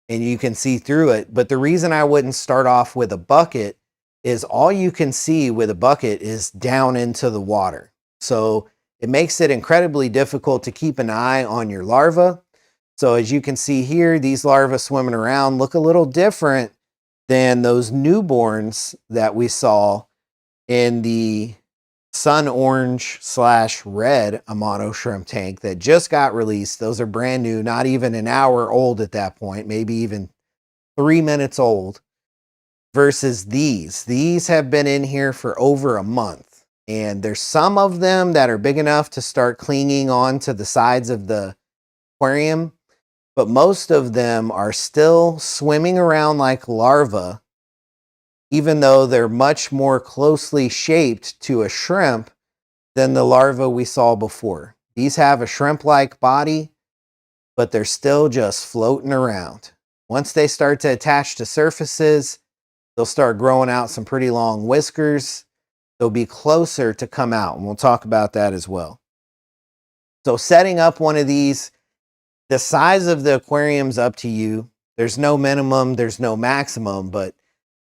and you can see through it. But the reason I wouldn't start off with a bucket is all you can see with a bucket is down into the water. So it makes it incredibly difficult to keep an eye on your larva. So as you can see here, these larvae swimming around look a little different than those newborns that we saw in the sun orange / red Amano shrimp tank that just got released. Those are brand new, not even an hour old at that point, maybe even 3 minutes old, versus these. These have been in here for over a month, and there's some of them that are big enough to start clinging on to the sides of the aquarium, but most of them are still swimming around like larvae, even though they're much more closely shaped to a shrimp than the larva we saw before. These have a shrimp-like body, but they're still just floating around. Once they start to attach to surfaces, they'll start growing out some pretty long whiskers. They'll be closer to come out, and we'll talk about that as well. So setting up one of these, the size of the aquarium's up to you. There's no minimum, there's no maximum, but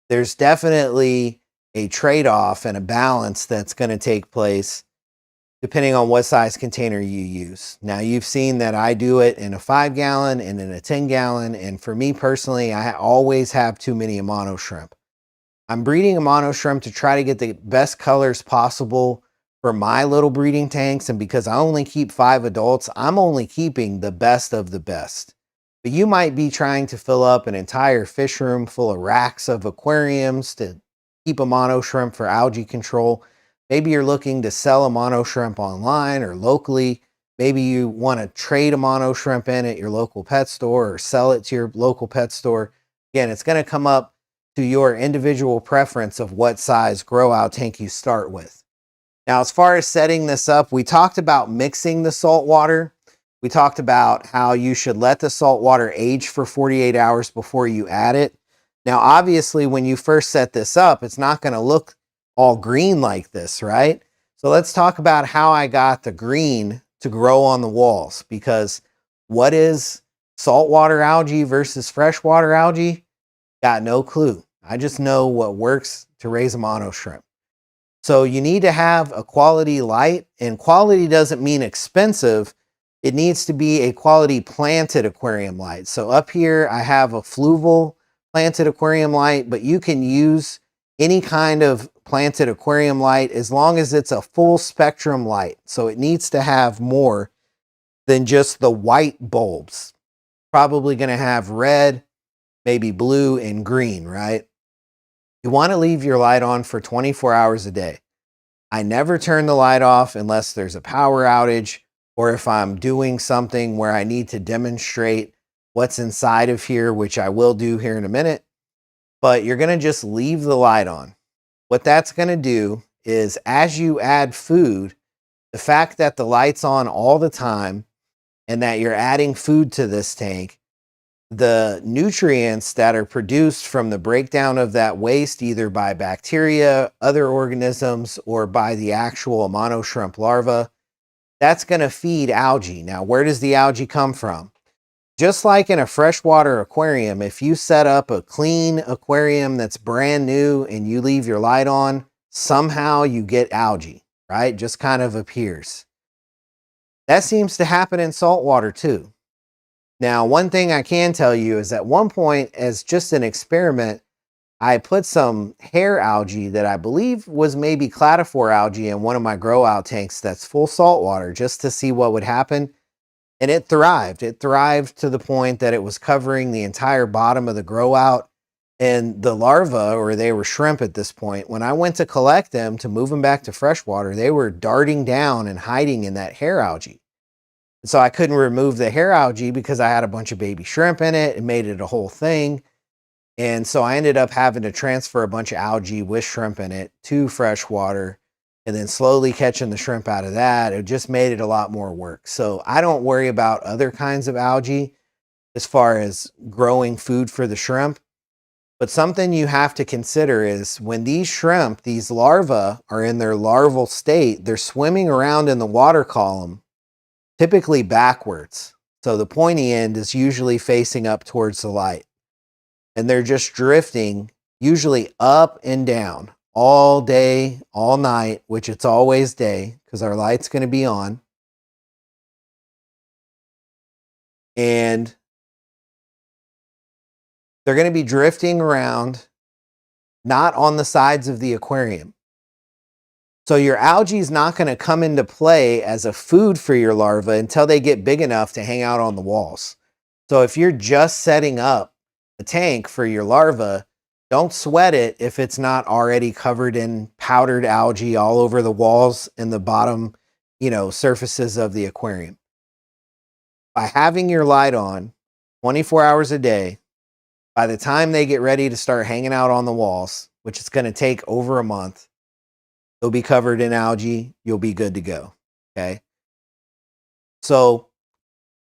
there's definitely a trade-off and a balance that's going to take place depending on what size container you use. Now, you've seen that I do it in a 5-gallon and in a 10-gallon, and for me personally, I always have too many Amano shrimp. I'm breeding Amano shrimp to try to get the best colors possible for my little breeding tanks, and because I only keep 5 adults, I'm only keeping the best of the best. But you might be trying to fill up an entire fish room full of racks of aquariums to keep Amano shrimp for algae control. Maybe you're looking to sell Amano shrimp online or locally. Maybe you want to trade Amano shrimp in at your local pet store or sell it to your local pet store. Again, it's going to come up to your individual preference of what size grow out tank you start with. Now, as far as setting this up, we talked about mixing the salt water. We talked about how you should let the salt water age for 48 hours before you add it. Now, obviously, when you first set this up, it's not going to look all green like this, right? So let's talk about how I got the green to grow on the walls, because what is saltwater algae versus freshwater algae? Got no clue. I just know what works to raise Amano shrimp. So you need to have a quality light, and quality doesn't mean expensive. It needs to be a quality planted aquarium light. So up here, I have a Fluval planted aquarium light, but you can use any kind of planted aquarium light as long as it's a full spectrum light. So it needs to have more than just the white bulbs. Probably going to have red, maybe blue and green, right? You want to leave your light on for 24 hours a day. I never turn the light off unless there's a power outage or if I'm doing something where I need to demonstrate what's inside of here, which I will do here in a minute. But you're going to just leave the light on. What that's going to do is, as you add food, the fact that the light's on all the time and that you're adding food to this tank, the nutrients that are produced from the breakdown of that waste, either by bacteria, other organisms, or by the actual Amano shrimp larva, that's going to feed algae. Now, where does the algae come from? Just like in a freshwater aquarium, if you set up a clean aquarium that's brand new and you leave your light on, somehow you get algae, right? Just kind of appears. That seems to happen in saltwater too. Now, one thing I can tell you is at one point, as just an experiment, I put some hair algae that I believe was maybe cladophore algae in one of my grow out tanks that's full saltwater, just to see what would happen. And it thrived. It thrived to the point that it was covering the entire bottom of the grow out. And the larvae, or they were shrimp at this point, when I went to collect them to move them back to freshwater, they were darting down and hiding in that hair algae. So I couldn't remove the hair algae because I had a bunch of baby shrimp in it. It made it a whole thing. And so I ended up having to transfer a bunch of algae with shrimp in it to freshwater and then slowly catching the shrimp out of that. It just made it a lot more work. So I don't worry about other kinds of algae. as far as growing food for the shrimp. But something you have to consider is when these shrimp, these larvae, are in their larval state, they're swimming around in the water column, typically backwards. So the pointy end is usually facing up towards the light. And they're just drifting, usually up and down, all day, all night, which it's always day because our light's going to be on. And they're going to be drifting around, not on the sides of the aquarium. So your algae is not going to come into play as a food for your larva until they get big enough to hang out on the walls. So if you're just setting up a tank for your larva, don't sweat it if it's not already covered in powdered algae all over the walls and the bottom, surfaces of the aquarium. By having your light on 24 hours a day, by the time they get ready to start hanging out on the walls, which is going to take over a month, they'll be covered in algae. You'll be good to go. Okay. So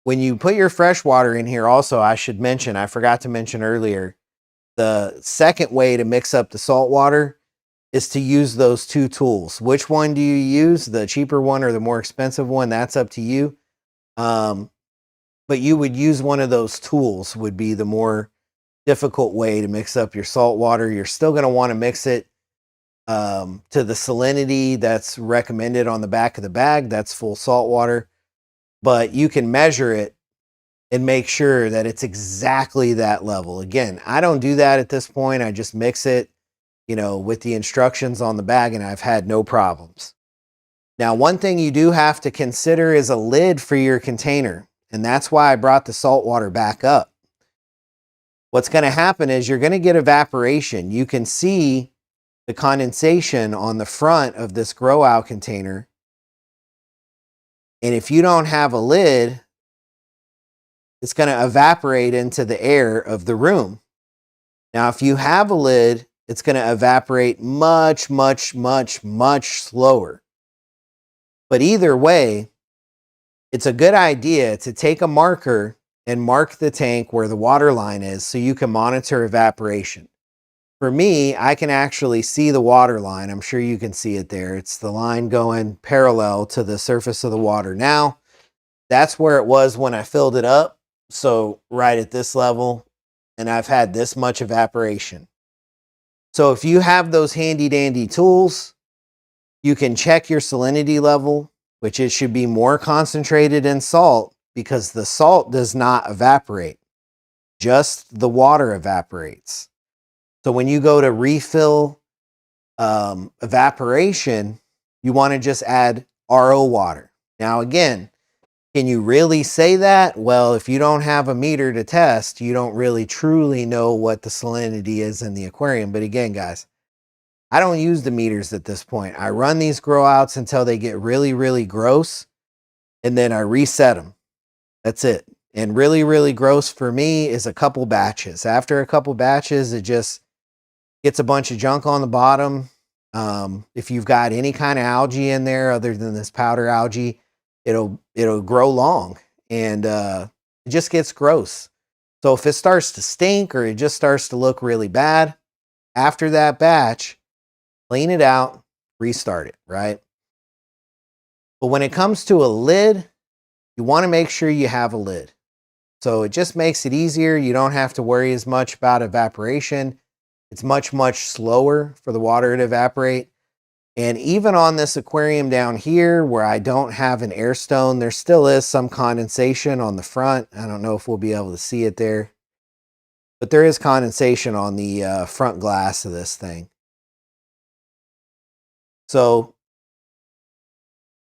when you put your fresh water in here, also, I forgot to mention earlier, the second way to mix up the salt water is to use those two tools. Which one do you use? The cheaper one or the more expensive one? That's up to you. But you would use one of those tools would be the more difficult way to mix up your salt water. You're still going to want to mix it to the salinity that's recommended on the back of the bag. That's full salt water. But you can measure it and make sure that it's exactly that level. Again, I don't do that at this point. I just mix it, with the instructions on the bag, and I've had no problems. Now, one thing you do have to consider is a lid for your container, and that's why I brought the salt water back up. What's going to happen is you're going to get evaporation. You can see the condensation on the front of this grow out container. And if you don't have a lid, it's going to evaporate into the air of the room. Now, if you have a lid, it's going to evaporate much, much, much, much slower. But either way, it's a good idea to take a marker and mark the tank where the water line is so you can monitor evaporation. For me, I can actually see the water line. I'm sure you can see it there. It's the line going parallel to the surface of the water. Now, that's where it was when I filled it up. So right at this level, and I've had this much evaporation. So if you have those handy dandy tools, you can check your salinity level, which it should be more concentrated in salt because the salt does not evaporate. Just the water evaporates. So when you go to refill evaporation, you want to just add RO water. Now again, can you really say that? Well, if you don't have a meter to test, you don't really truly know what the salinity is in the aquarium. But again, guys, I don't use the meters at this point. I run these grow outs until they get really, really gross, and then I reset them. That's it. And really, really gross for me is a couple batches. After a couple batches, it just gets a bunch of junk on the bottom. If you've got any kind of algae in there other than this powder algae, it'll grow long, and it just gets gross. So if it starts to stink or it just starts to look really bad, after that batch, clean it out, restart it, right? But when it comes to a lid, you want to make sure you have a lid. So it just makes it easier. You don't have to worry as much about evaporation. It's much, much slower for the water to evaporate. And even on this aquarium down here where I don't have an air stone, there still is some condensation on the front. I don't know if we'll be able to see it there, but there is condensation on the front glass of this thing. So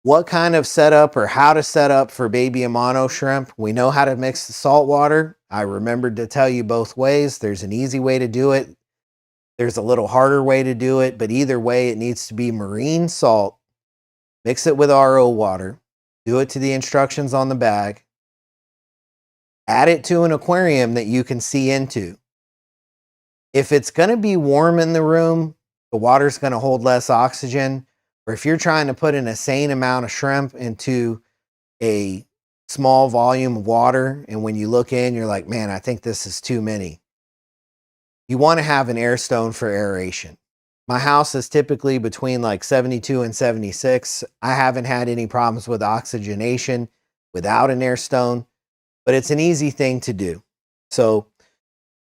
what kind of setup or how to set up for baby Amano shrimp? We know how to mix the salt water. I remembered to tell you both ways. There's an easy way to do it. There's a little harder way to do it, but either way, it needs to be marine salt. Mix it with RO water. Do it to the instructions on the bag. Add it to an aquarium that you can see into. If it's going to be warm in the room, the water's going to hold less oxygen. Or if you're trying to put an insane amount of shrimp into a small volume of water, and when you look in, you're like, man, I think this is too many. You want to have an air stone for aeration. My house is typically between like 72 and 76. I haven't had any problems with oxygenation without an air stone, but it's an easy thing to do. So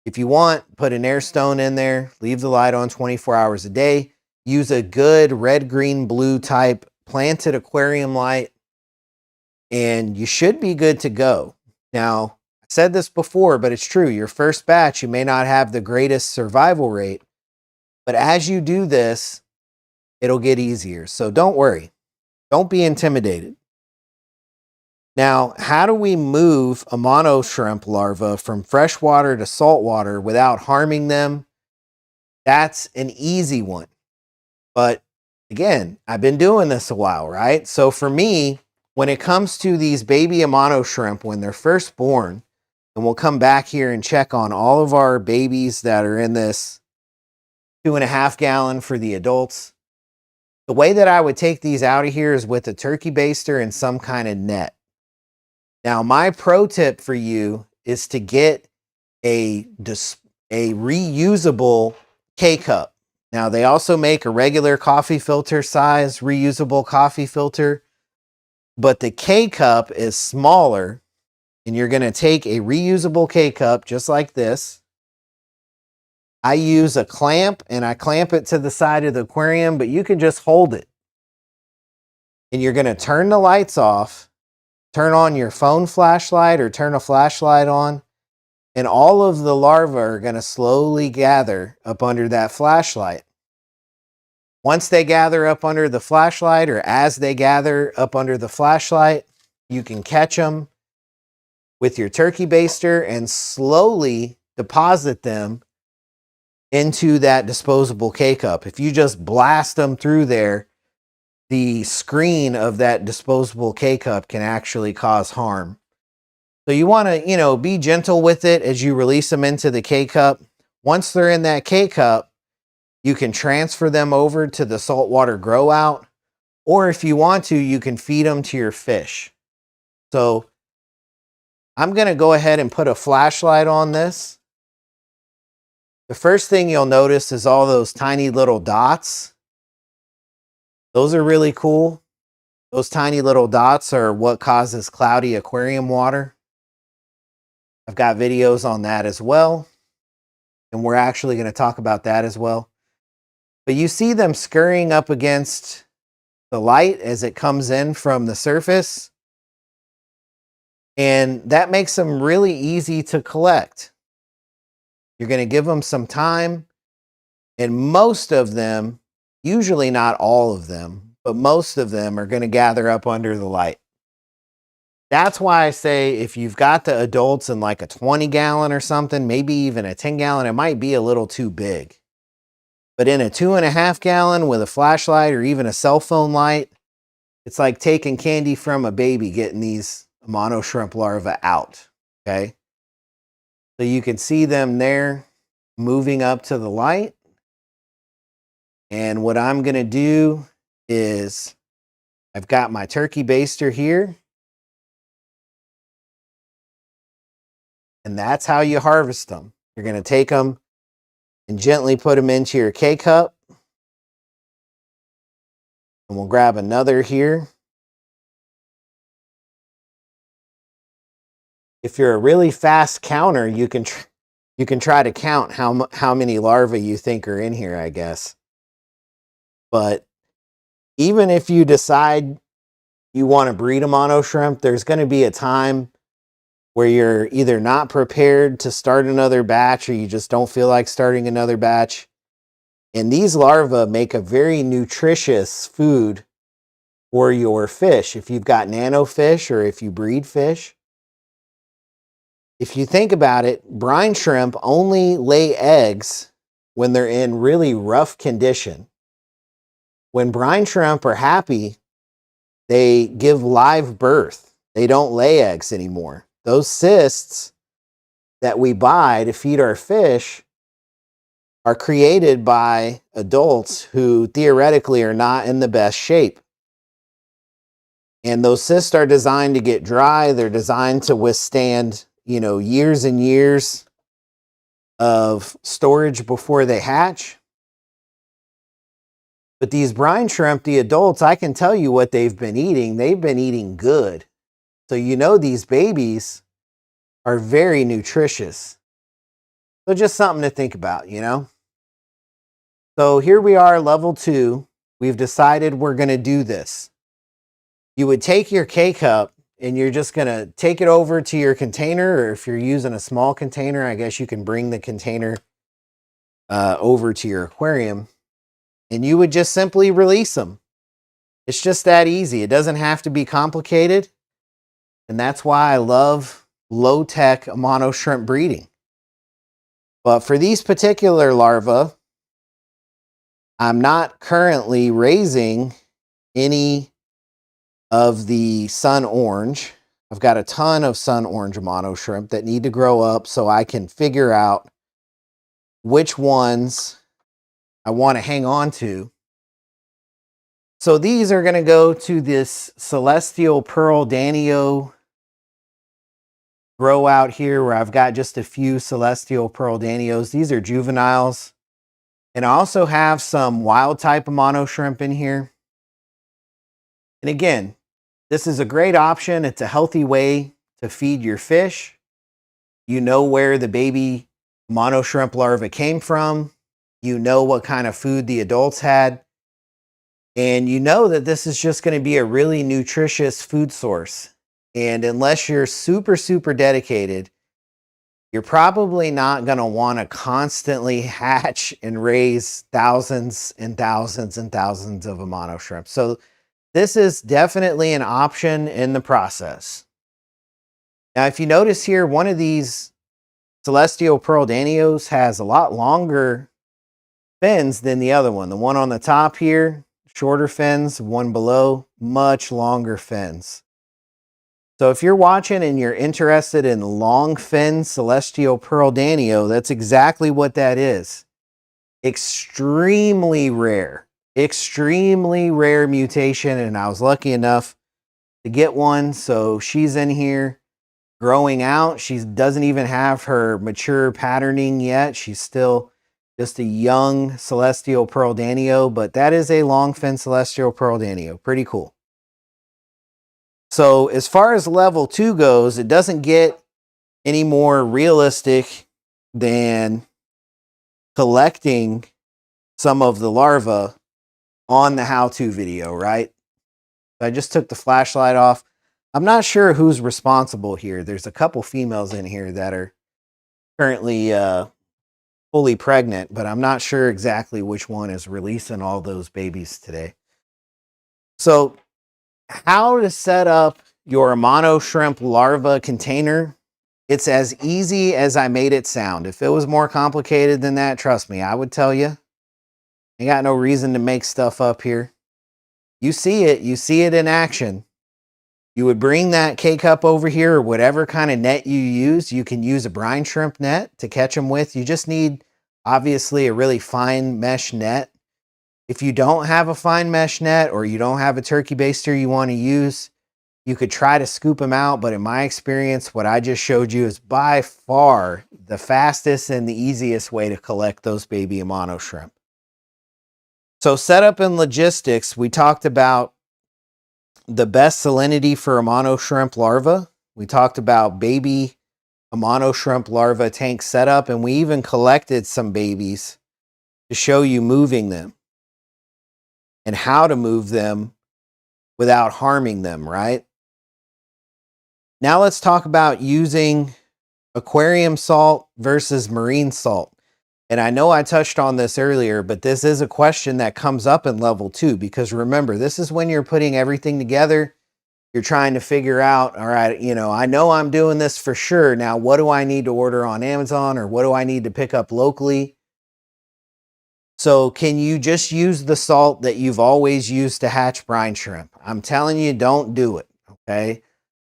if you want, put an air stone in there, leave the light on 24 hours a day, use a good red, green, blue type planted aquarium light, and you should be good to go. Now, I said this before, but it's true. Your first batch, you may not have the greatest survival rate, but as you do this, it'll get easier. So don't worry. Don't be intimidated. Now, how do we move a mono shrimp larva from freshwater to saltwater without harming them? That's an easy one. But again, I've been doing this a while, right? So for me, when it comes to these baby Amano shrimp, when they're first born, and we'll come back here and check on all of our babies that are in this 2.5 gallon for the adults. The way that I would take these out of here is with a turkey baster and some kind of net. Now, my pro tip for you is to get a reusable K-cup. Now, they also make a regular coffee filter size reusable coffee filter, but the K-cup is smaller, and you're going to take a reusable K-cup just like this. I use a clamp, and I clamp it to the side of the aquarium, but you can just hold it. And you're going to turn the lights off, turn on your phone flashlight or turn a flashlight on, and all of the larvae are going to slowly gather up under that flashlight. Once they gather up under the flashlight, or as they gather up under the flashlight, you can catch them with your turkey baster and slowly deposit them into that disposable K-cup. If you just blast them through there, the screen of that disposable K-cup can actually cause harm. So you want to, be gentle with it as you release them into the K-cup. Once they're in that K-cup, you can transfer them over to the saltwater grow out, or if you want to, you can feed them to your fish. So I'm going to go ahead and put a flashlight on this. The first thing you'll notice is all those tiny little dots. Those are really cool. Those tiny little dots are what causes cloudy aquarium water. I've got videos on that as well, and we're actually going to talk about that as well. But you see them scurrying up against the light as it comes in from the surface, and that makes them really easy to collect. You're going to give them some time, and most of them, usually not all of them, but most of them are going to gather up under the light. That's why I say if you've got the adults in like a 20 gallon or something, maybe even a 10 gallon, it might be a little too big. But in a 2.5 gallon with a flashlight or even a cell phone light, it's like taking candy from a baby, getting these mono shrimp larvae out, okay? So you can see them there moving up to the light. And what I'm going to do is I've got my turkey baster here. And that's how you harvest them. You're going to take them and gently put them into your K-cup. And we'll grab another here. If you're a really fast counter, you can try to count how many larvae you think are in here, I guess. But even if you decide you want to breed a mono shrimp, there's going to be a time where you're either not prepared to start another batch or you just don't feel like starting another batch. And these larvae make a very nutritious food for your fish. If you've got nano fish or if you breed fish. If you think about it, brine shrimp only lay eggs when they're in really rough condition. When brine shrimp are happy, they give live birth. They don't lay eggs anymore. Those cysts that we buy to feed our fish are created by adults who theoretically are not in the best shape. And those cysts are designed to get dry. They're designed to withstand, years and years of storage before they hatch. But these brine shrimp, the adults, I can tell you what they've been eating. They've been eating good. So these babies are very nutritious. So just something to think about, So here we are, level 2. We've decided we're going to do this. You would take your K-cup and you're just going to take it over to your container, or if you're using a small container, I guess you can bring the container over to your aquarium, and you would just simply release them. It's just that easy. It doesn't have to be complicated, and that's why I love low-tech Amano shrimp breeding. But for these particular larvae, I'm not currently raising any of the sun orange. I've got a ton of sun orange Amano shrimp that need to grow up so I can figure out which ones I want to hang on to. So these are going to go to this Celestial Pearl Danio grow out here, where I've got just a few Celestial Pearl Danios. These are juveniles. And I also have some wild type Amano shrimp in here. And again, this is a great option. It's a healthy way to feed your fish. You know where the baby Amano shrimp larva came from. You know what kind of food the adults had. And you know that this is just going to be a really nutritious food source. And unless you're super, super dedicated, you're probably not going to want to constantly hatch and raise thousands and thousands and thousands of Amano shrimp. So this is definitely an option in the process. Now, if you notice here, one of these Celestial Pearl Danios has a lot longer fins than the other one. The one on the top here, shorter fins, one below, much longer fins. So if you're watching and you're interested in long fin Celestial Pearl Danio, that's exactly what that is. Extremely rare mutation, and I was lucky enough to get one. So she's in here growing out. She doesn't even have her mature patterning yet. She's still just a young Celestial Pearl Danio, but that is a long fin Celestial Pearl Danio. Pretty cool. So as far as level 2 goes, it doesn't get any more realistic than collecting some of the larvae on the how-to video, right? I just took the flashlight off. I'm not sure who's responsible here. There's a couple females in here that are currently fully pregnant, but I'm not sure exactly which one is releasing all those babies today. So how to set up your Amano shrimp larva container, it's as easy as I made it sound. If it was more complicated than that, trust me, I would tell you. I got no reason to make stuff up here. You see it in action. You would bring that K-cup over here, or whatever kind of net you use. You can use a brine shrimp net to catch them with. You just need, obviously, a really fine mesh net. If you don't have a fine mesh net, or you don't have a turkey baster you want to use, you could try to scoop them out. But in my experience, what I just showed you is by far the fastest and the easiest way to collect those baby Amano shrimp. So setup and logistics, we talked about the best salinity for Amano shrimp larva. We talked about baby Amano shrimp larva tank setup, and we even collected some babies to show you moving them and how to move them without harming them, right? Now let's talk about using aquarium salt versus marine salt. And I know I touched on this earlier, but this is a question that comes up in level 2, because remember, this is when you're putting everything together. You're trying to figure out, all right, I know I'm doing this for sure. Now, what do I need to order on Amazon, or what do I need to pick up locally? So can you just use the salt that you've always used to hatch brine shrimp? I'm telling you, don't do it, okay?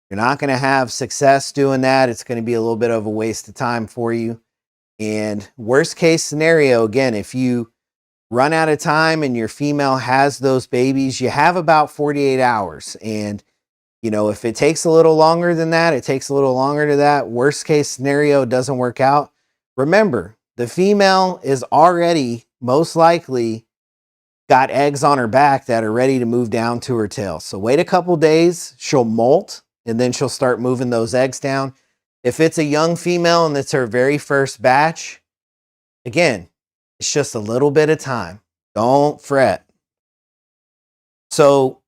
You're not going to have success doing that. It's going to be a little bit of a waste of time for you. And worst case scenario, again, if you run out of time and your female has those babies, you have about 48 hours. And You know, if it takes a little longer than that, it takes a little longer to that. Worst case scenario doesn't work out. Remember, the female is already most likely got eggs on her back that are ready to move down to her tail. So wait a couple days, she'll molt, and then she'll start moving those eggs down. If it's a young female and it's her very first batch, again, it's just a little bit of time. Don't fret. So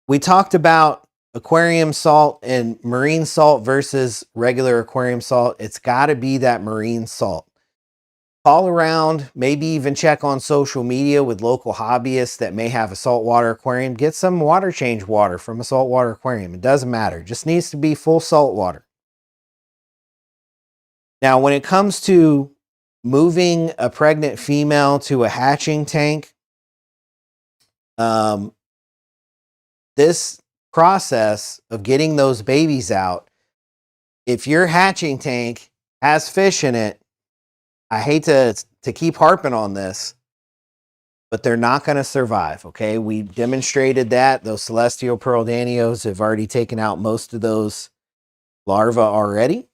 we talked about aquarium salt and marine salt versus regular aquarium salt. It's got to be that marine salt. Call around, maybe even check on social media with local hobbyists that may have a saltwater aquarium. Get some water change water from a saltwater aquarium. It doesn't matter. It just needs to be full salt water. Now, when it comes to moving a pregnant female to a hatching tank, this process of getting those babies out, if your hatching tank has fish in it, I hate to keep harping on this, but they're not going to survive, okay? We demonstrated that. Those celestial pearl danios have already taken out most of those larvae already.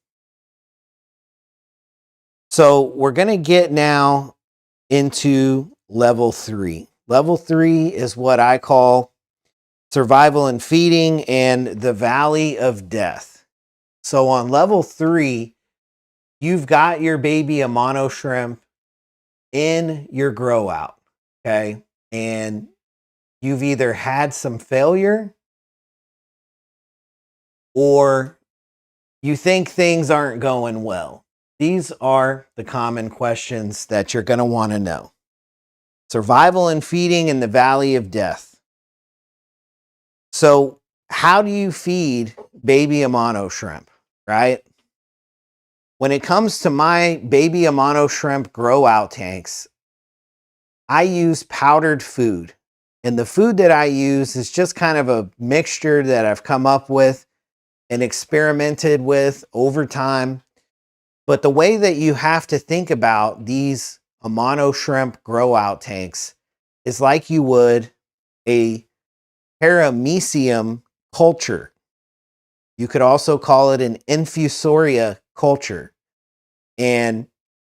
So we're going to get now into level 3. Level 3 is what I call survival and feeding and the valley of death. So on level 3, you've got your baby Amano shrimp in your grow out, okay? And you've either had some failure or you think things aren't going well. These are the common questions that you're going to want to know. Survival and feeding in the valley of death. So how do you feed baby Amano shrimp, right? When it comes to my baby Amano shrimp grow out tanks, I use powdered food. And the food that I use is just kind of a mixture that I've come up with and experimented with over time. But the way that you have to think about these Amano shrimp grow out tanks is like you would a paramecium culture. You could also call it an infusoria culture. And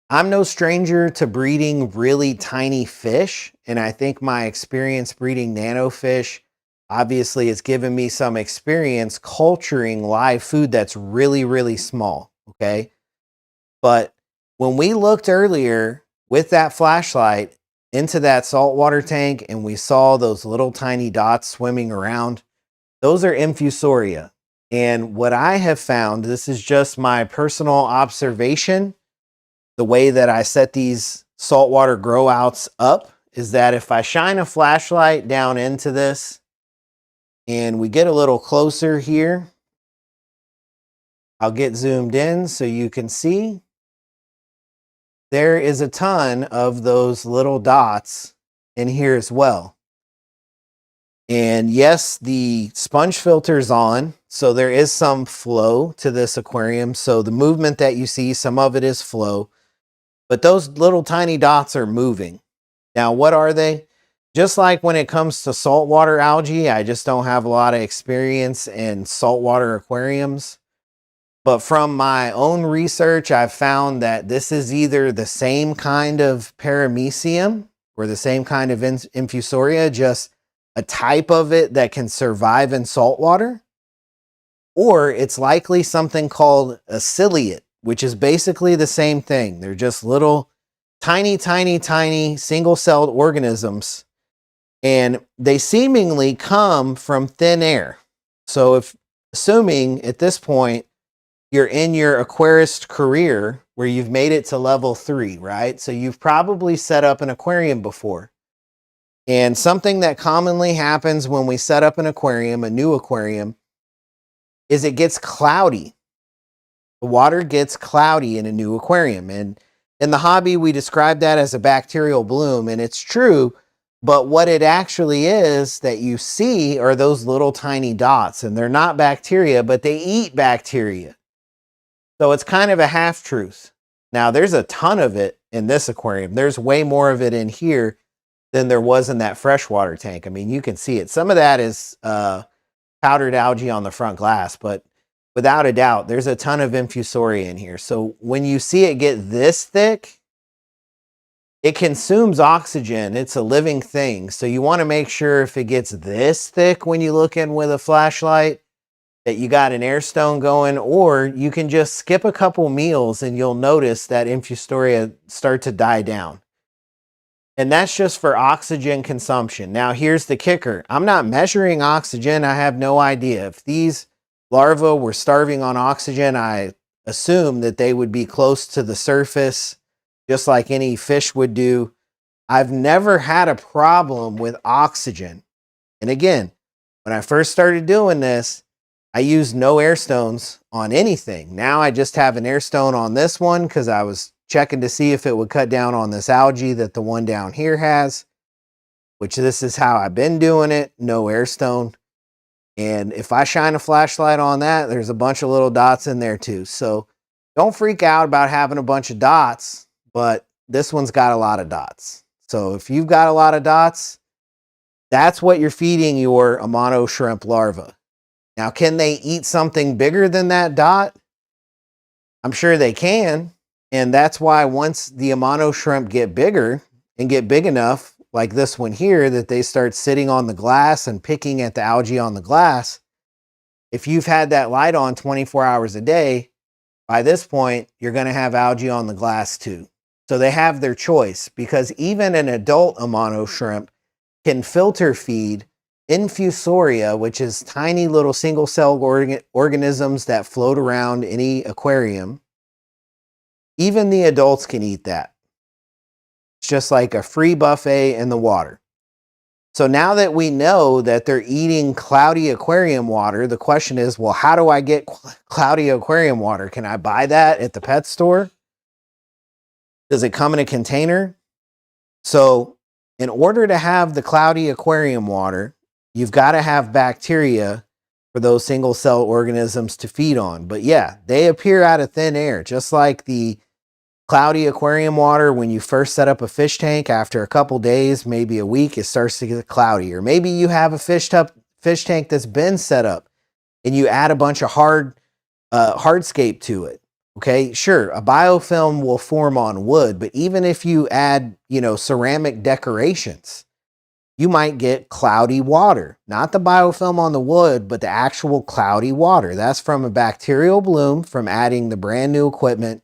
I'm no stranger to breeding really tiny fish. And I think my experience breeding nanofish obviously has given me some experience culturing live food that's really, really small. Okay. But when we looked earlier with that flashlight into that saltwater tank and we saw those little tiny dots swimming around, those are infusoria. And what I have found, this is just my personal observation, the way that I set these saltwater grow outs up is that if I shine a flashlight down into this and we get a little closer here, I'll get zoomed in so you can see. There is a ton of those little dots in here as well. And yes, the sponge filter is on, so there is some flow to this aquarium. So the movement that you see, some of it is flow, but those little tiny dots are moving. Now, what are they? Just like when it comes to saltwater algae, I just don't have a lot of experience in saltwater aquariums. But from my own research, I've found that this is either the same kind of paramecium or the same kind of infusoria, just a type of it that can survive in saltwater, or it's likely something called a ciliate, which is basically the same thing. They're just little tiny, tiny, tiny single-celled organisms, and they seemingly come from thin air. So if assuming at this point, you're in your aquarist career where you've made it to level 3, right? So you've probably set up an aquarium before. And something that commonly happens when we set up an aquarium, a new aquarium, is it gets cloudy. The water gets cloudy in a new aquarium. And in the hobby, we describe that as a bacterial bloom, and it's true. But what it actually is that you see are those little tiny dots, and they're not bacteria, but they eat bacteria. So it's kind of a half-truth. Now, there's a ton of it in this aquarium. There's way more of it in here than there was in that freshwater tank. I mean, you can see it. Some of that is powdered algae on the front glass, but without a doubt, there's a ton of infusoria in here. So when you see it get this thick, it consumes oxygen. It's a living thing. So you want to make sure if it gets this thick when you look in with a flashlight, that you got an air stone going, or you can just skip a couple meals and you'll notice that infusoria start to die down. And that's just for oxygen consumption. Now, here's the kicker. I'm not measuring oxygen. I have no idea. If these larvae were starving on oxygen, I assume that they would be close to the surface, just like any fish would do. I've never had a problem with oxygen. And again, when I first started doing this, I used no air stones on anything. Now I just have an air stone on this one because I was checking to see if it would cut down on this algae that the one down here has, which this is how I've been doing it, no air stone. And if I shine a flashlight on that, there's a bunch of little dots in there too. So don't freak out about having a bunch of dots, but this one's got a lot of dots. So if you've got a lot of dots, that's what you're feeding your Amano shrimp larva. Now, can they eat something bigger than that dot? I'm sure they can. And that's why once the Amano shrimp get bigger and get big enough, like this one here, that they start sitting on the glass and picking at the algae on the glass, if you've had that light on 24 hours a day, by this point, you're going to have algae on the glass too. So they have their choice, because even an adult Amano shrimp can filter feed infusoria, which is tiny little single-celled organisms that float around any aquarium. Even the adults can eat that. It's just like a free buffet in the water. So now that we know that they're eating cloudy aquarium water, the question is, well, how do I get cloudy aquarium water? Can I buy that at the pet store? Does it come in a container? So in order to have the cloudy aquarium water, you've got to have bacteria for those single-cell organisms to feed on. But yeah, they appear out of thin air, just like the cloudy aquarium water. When you first set up a fish tank, after a couple days, maybe a week, it starts to get cloudy. Or maybe you have a fish tank that's been set up and you add a bunch of hardscape to it. Okay, sure, a biofilm will form on wood, but even if you add, ceramic decorations, you might get cloudy water. Not the biofilm on the wood, but the actual cloudy water. That's from a bacterial bloom from adding the brand new equipment.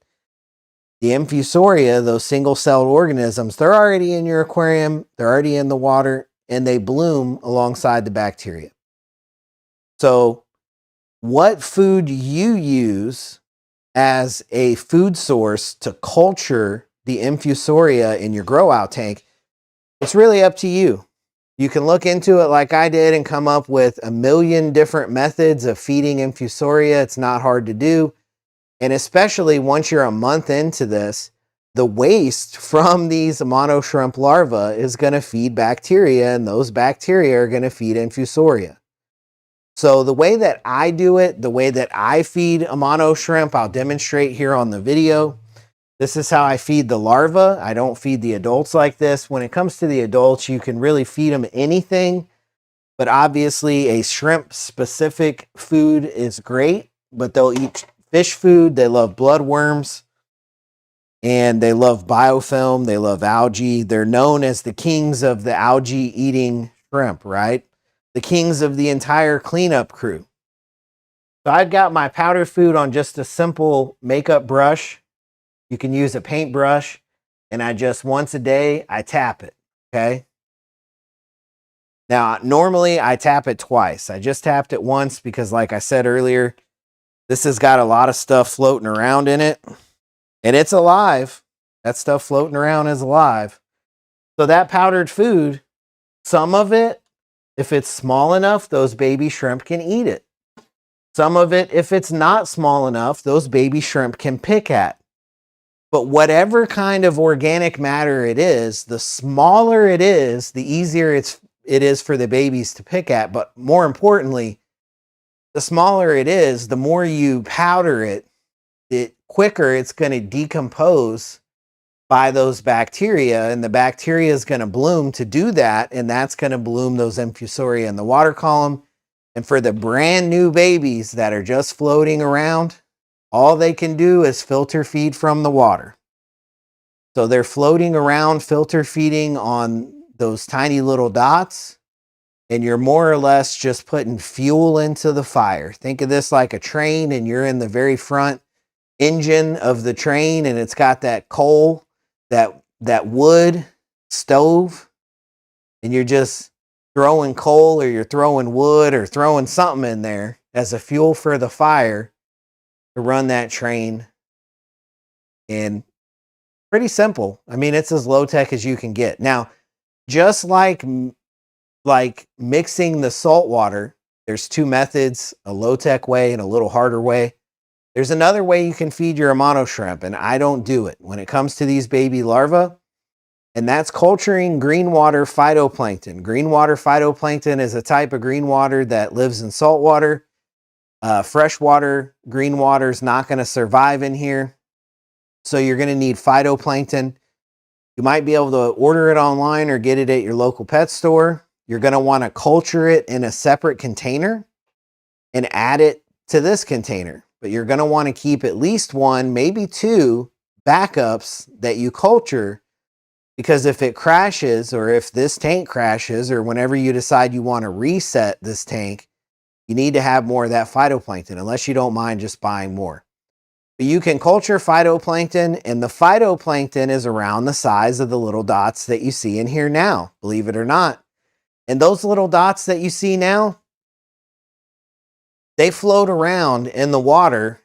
The infusoria, those single-celled organisms, they're already in your aquarium, they're already in the water, and they bloom alongside the bacteria. So what food you use as a food source to culture the infusoria in your grow out tank, it's really up to you. You can look into it like I did and come up with a million different methods of feeding infusoria. It's not hard to do. And especially once you're a month into this, the waste from these Amano shrimp larvae is going to feed bacteria, and those bacteria are going to feed infusoria. So the way that I do it, the way that I feed Amano shrimp, I'll demonstrate here on the video. This is how I feed the larva. I don't feed the adults like this. When it comes to the adults, you can really feed them anything, but obviously a shrimp-specific food is great, but they'll eat fish food. They love bloodworms, and they love biofilm. They love algae. They're known as the kings of the algae-eating shrimp, right? The kings of the entire cleanup crew. So I've got my powder food on just a simple makeup brush. You can use a paintbrush, and I just once a day, I tap it, okay? Now, normally I tap it twice. I just tapped it once because, like I said earlier, this has got a lot of stuff floating around in it, and it's alive. That stuff floating around is alive. So that powdered food, some of it, if it's small enough, those baby shrimp can eat it. Some of it, if it's not small enough, those baby shrimp can pick at. But whatever kind of organic matter it is, the smaller it is, the easier it is for the babies to pick at. But more importantly, the smaller it is, the more you powder it, the quicker it's going to decompose by those bacteria, and the bacteria is going to bloom to do that, and that's going to bloom those infusoria in the water column, And for the brand new babies that are just floating around, all they can do is filter feed from the water. So they're floating around, filter feeding on those tiny little dots, and you're more or less just putting fuel into the fire. Think of this like a train, and you're in the very front engine of the train, and it's got that coal, that wood stove, and you're just throwing coal, or you're throwing wood, or throwing something in there as a fuel for the fire to run that train. And pretty simple. I mean, it's as low tech as you can get. Now, just like mixing the salt water, there's two methods, a low tech way and a little harder way. There's another way you can feed your Amano shrimp, and I don't do it when it comes to these baby larvae, and that's culturing green water phytoplankton. Green water phytoplankton is a type of green water that lives in salt water. Freshwater green water is not going to survive in here. So you're going to need phytoplankton. You might be able to order it online or get it at your local pet store. You're going to want to culture it in a separate container and add it to this container. But you're going to want to keep at least one, maybe two backups that you culture, because if it crashes, or if this tank crashes, or whenever you decide you want to reset this tank, you need to have more of that phytoplankton, unless you don't mind just buying more. But you can culture phytoplankton, and the phytoplankton is around the size of the little dots that you see in here now, believe it or not. And those little dots that you see now, they float around in the water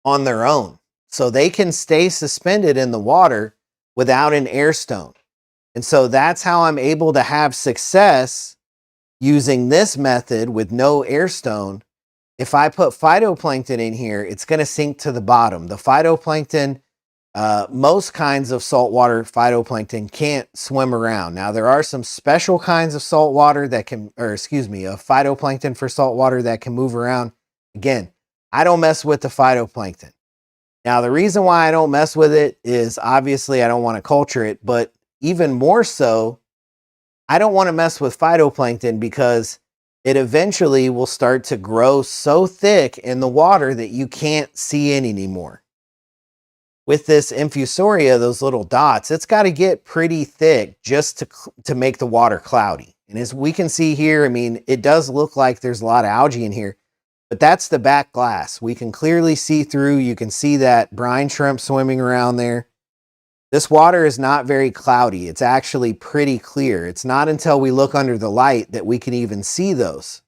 on their own. So they can stay suspended in the water without an air stone. And so that's how I'm able to have success using this method with no air stone. If I put phytoplankton in here, it's going to sink to the bottom. The phytoplankton, most kinds of saltwater phytoplankton can't swim around. Now, there are some special kinds of saltwater that can, phytoplankton for saltwater that can move around. Again, I don't mess with the phytoplankton. Now, the reason why I don't mess with it is obviously I don't want to culture it, but even more so, I don't want to mess with phytoplankton because it eventually will start to grow so thick in the water that you can't see it anymore. With this infusoria, those little dots, it's got to get pretty thick just to make the water cloudy. And as we can see here, I mean, it does look like there's a lot of algae in here, but that's the back glass. We can clearly see through. You can see that brine shrimp swimming around there. This water is not very cloudy. It's actually pretty clear. It's not until we look under the light that we can even see those.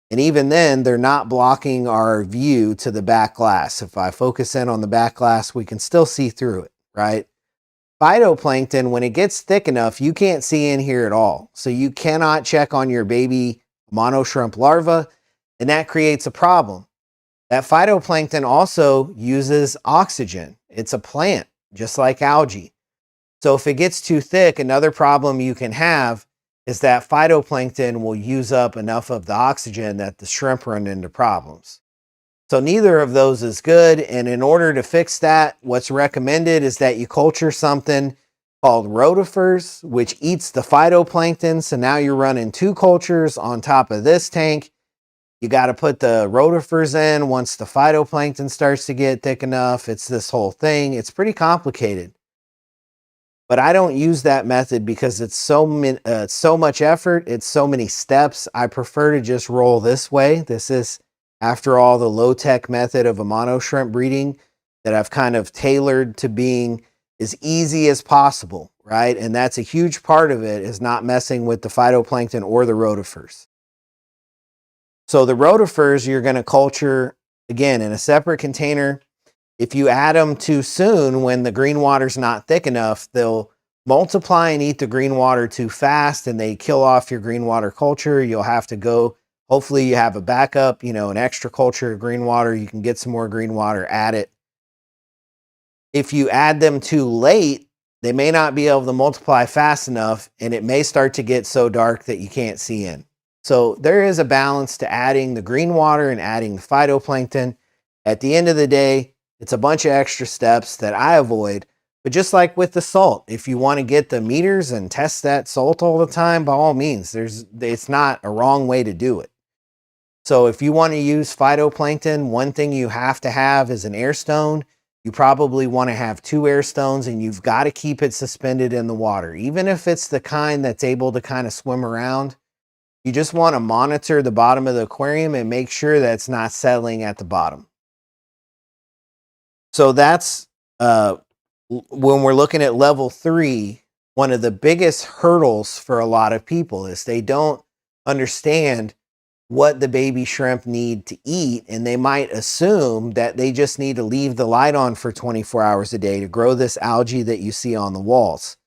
And even then, they're not blocking our view to the back glass. If I focus in on the back glass, we can still see through it, right? Phytoplankton, when it gets thick enough, you can't see in here at all. So you cannot check on your baby Amano shrimp larva, and that creates a problem. That phytoplankton also uses oxygen. It's a plant, just like algae. So if it gets too thick, another problem you can have is that phytoplankton will use up enough of the oxygen that the shrimp run into problems. So neither of those is good. And in order to fix that, what's recommended is that you culture something called rotifers, which eats the phytoplankton. So now you're running two cultures on top of this tank. You got to put the rotifers in once the phytoplankton starts to get thick enough. It's this whole thing. It's pretty complicated. But I don't use that method because it's so much effort. It's so many steps. I prefer to just roll this way. This is, after all, the low-tech method of Amano shrimp breeding that I've kind of tailored to being as easy as possible, right? And that's a huge part of it, is not messing with the phytoplankton or the rotifers. So the rotifers you're going to culture, again, in a separate container. If you add them too soon, when the green water's not thick enough, they'll multiply and eat the green water too fast, and they kill off your green water culture. You'll have to go, hopefully you have a backup, an extra culture of green water. You can get some more green water, add it. If you add them too late, they may not be able to multiply fast enough, and it may start to get so dark that you can't see in. So there is a balance to adding the green water and adding the phytoplankton. At the end of the day, it's a bunch of extra steps that I avoid. But just like with the salt, if you want to get the meters and test that salt all the time, by all means, it's not a wrong way to do it. So if you want to use phytoplankton, one thing you have to have is an air stone. You probably want to have 2 air stones, and you've got to keep it suspended in the water. Even if it's the kind that's able to kind of swim around, you just want to monitor the bottom of the aquarium and make sure that it's not settling at the bottom. So that's when we're looking at level 3, one of the biggest hurdles for a lot of people is they don't understand what the baby shrimp need to eat, and they might assume that they just need to leave the light on for 24 hours a day to grow this algae that you see on the walls.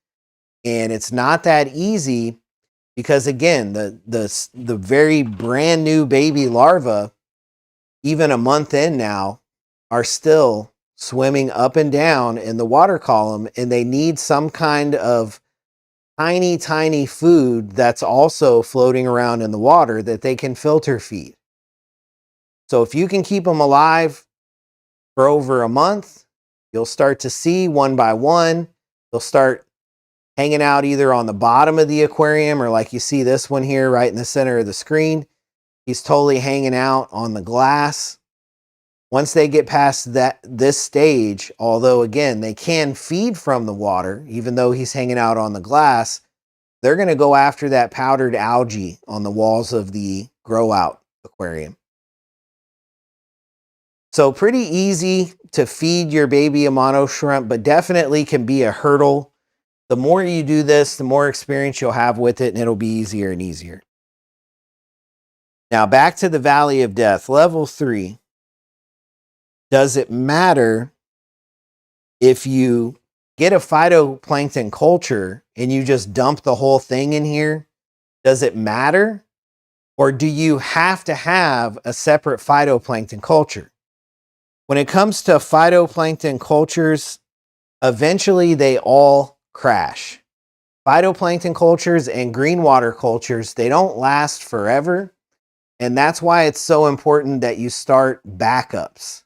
And it's not that easy, because again, the very brand new baby larvae, even a month in now, are still swimming up and down in the water column, and they need some kind of tiny food that's also floating around in the water that they can filter feed. So if you can keep them alive for over a month, you'll start to see one by one, they'll start hanging out either on the bottom of the aquarium, or like you see this one here right in the center of the screen, he's totally hanging out on the glass. Once they get past this stage, although again, they can feed from the water, even though he's hanging out on the glass, they're going to go after that powdered algae on the walls of the grow out aquarium. So pretty easy to feed your baby Amano shrimp, but definitely can be a hurdle. The more you do this, the more experience you'll have with it, and it'll be easier and easier. Now back to the Valley of Death, level 3. Does it matter if you get a phytoplankton culture and you just dump the whole thing in here? Does it matter? Or do you have to have a separate phytoplankton culture? When it comes to phytoplankton cultures, eventually they all crash. Phytoplankton cultures and green water cultures, they don't last forever. And that's why it's so important that you start backups.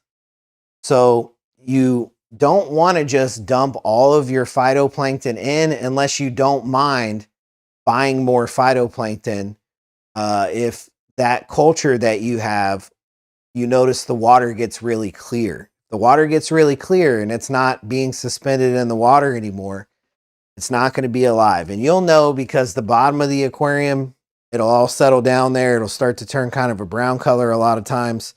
So you don't want to just dump all of your phytoplankton in unless you don't mind buying more phytoplankton. If that culture that you have, you notice the water gets really clear. The water gets really clear and it's not being suspended in the water anymore, it's not going to be alive. And you'll know because the bottom of the aquarium, it'll all settle down there. It'll start to turn kind of a brown color a lot of times.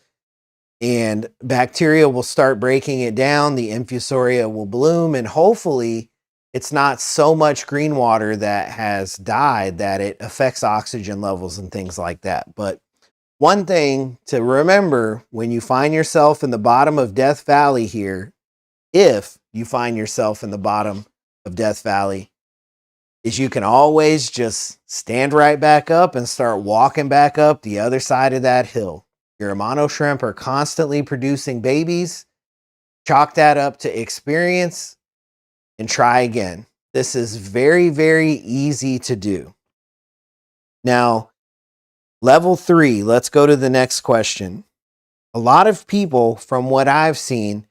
And bacteria will start breaking it down. The infusoria will bloom, and hopefully it's not so much green water that has died that it affects oxygen levels and things like that. But one thing to remember when you find yourself in the bottom of Death Valley here, if you find yourself in the bottom of Death Valley, is you can always just stand right back up and start walking back up the other side of that hill. Your Amano shrimp are constantly producing babies. Chalk that up to experience and try again. This is very, very easy to do. Now, level 3, let's go to the next question. A lot of people, from what I've seen,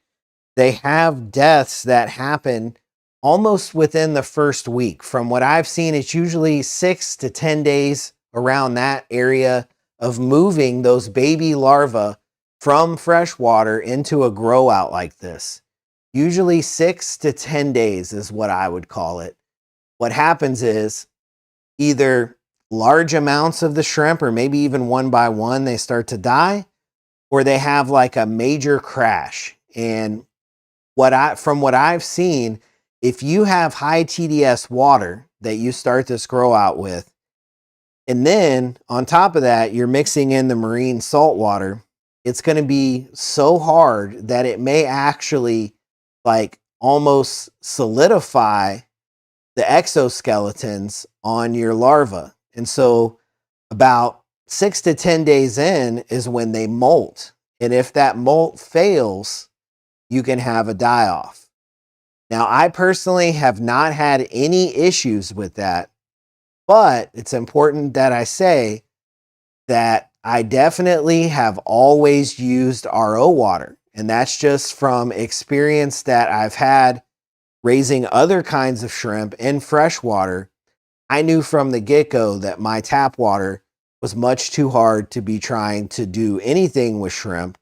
they have deaths that happen almost within the first week. From what I've seen, it's usually 6 to 10 days around that area of moving those baby larvae from freshwater into a grow out like this. Usually 6 to 10 days is what I would call it. What happens is either large amounts of the shrimp, or maybe even one by one, they start to die, or they have like a major crash. And from what I've seen, if you have high TDS water that you start this grow out with, and then on top of that, you're mixing in the marine salt water, it's going to be so hard that it may actually like almost solidify the exoskeletons on your larva. And so about 6 to 10 days in is when they molt. And if that molt fails, you can have a die-off. Now, I personally have not had any issues with that. But it's important that I say that I definitely have always used RO water. And that's just from experience that I've had raising other kinds of shrimp in freshwater. I knew from the get-go that my tap water was much too hard to be trying to do anything with shrimp,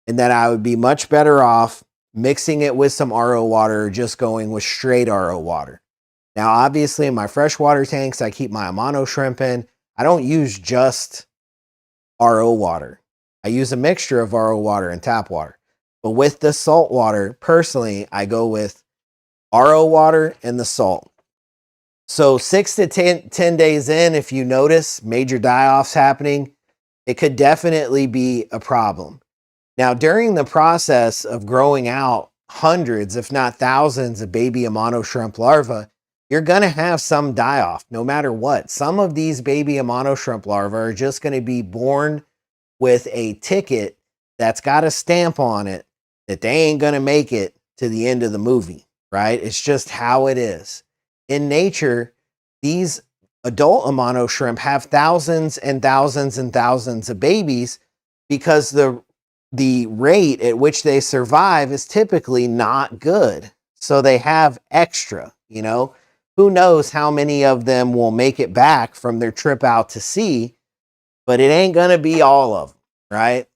and that I would be much better off mixing it with some RO water or just going with straight RO water. Now, obviously, in my freshwater tanks, I keep my Amano shrimp in. I don't use just RO water. I use a mixture of RO water and tap water. But with the salt water, personally, I go with RO water and the salt. So 6 to 10 days in, if you notice major die-offs happening, it could definitely be a problem. Now, during the process of growing out hundreds, if not thousands of baby Amano shrimp larvae, you're going to have some die-off no matter what. Some of these baby Amano shrimp larvae are just going to be born with a ticket that's got a stamp on it that they ain't going to make it to the end of the movie, right? It's just how it is. In nature, these adult Amano shrimp have thousands and thousands and thousands of babies because the rate at which they survive is typically not good. So they have extra, you know. Who knows how many of them will make it back from their trip out to sea, but it ain't going to be all of them, right?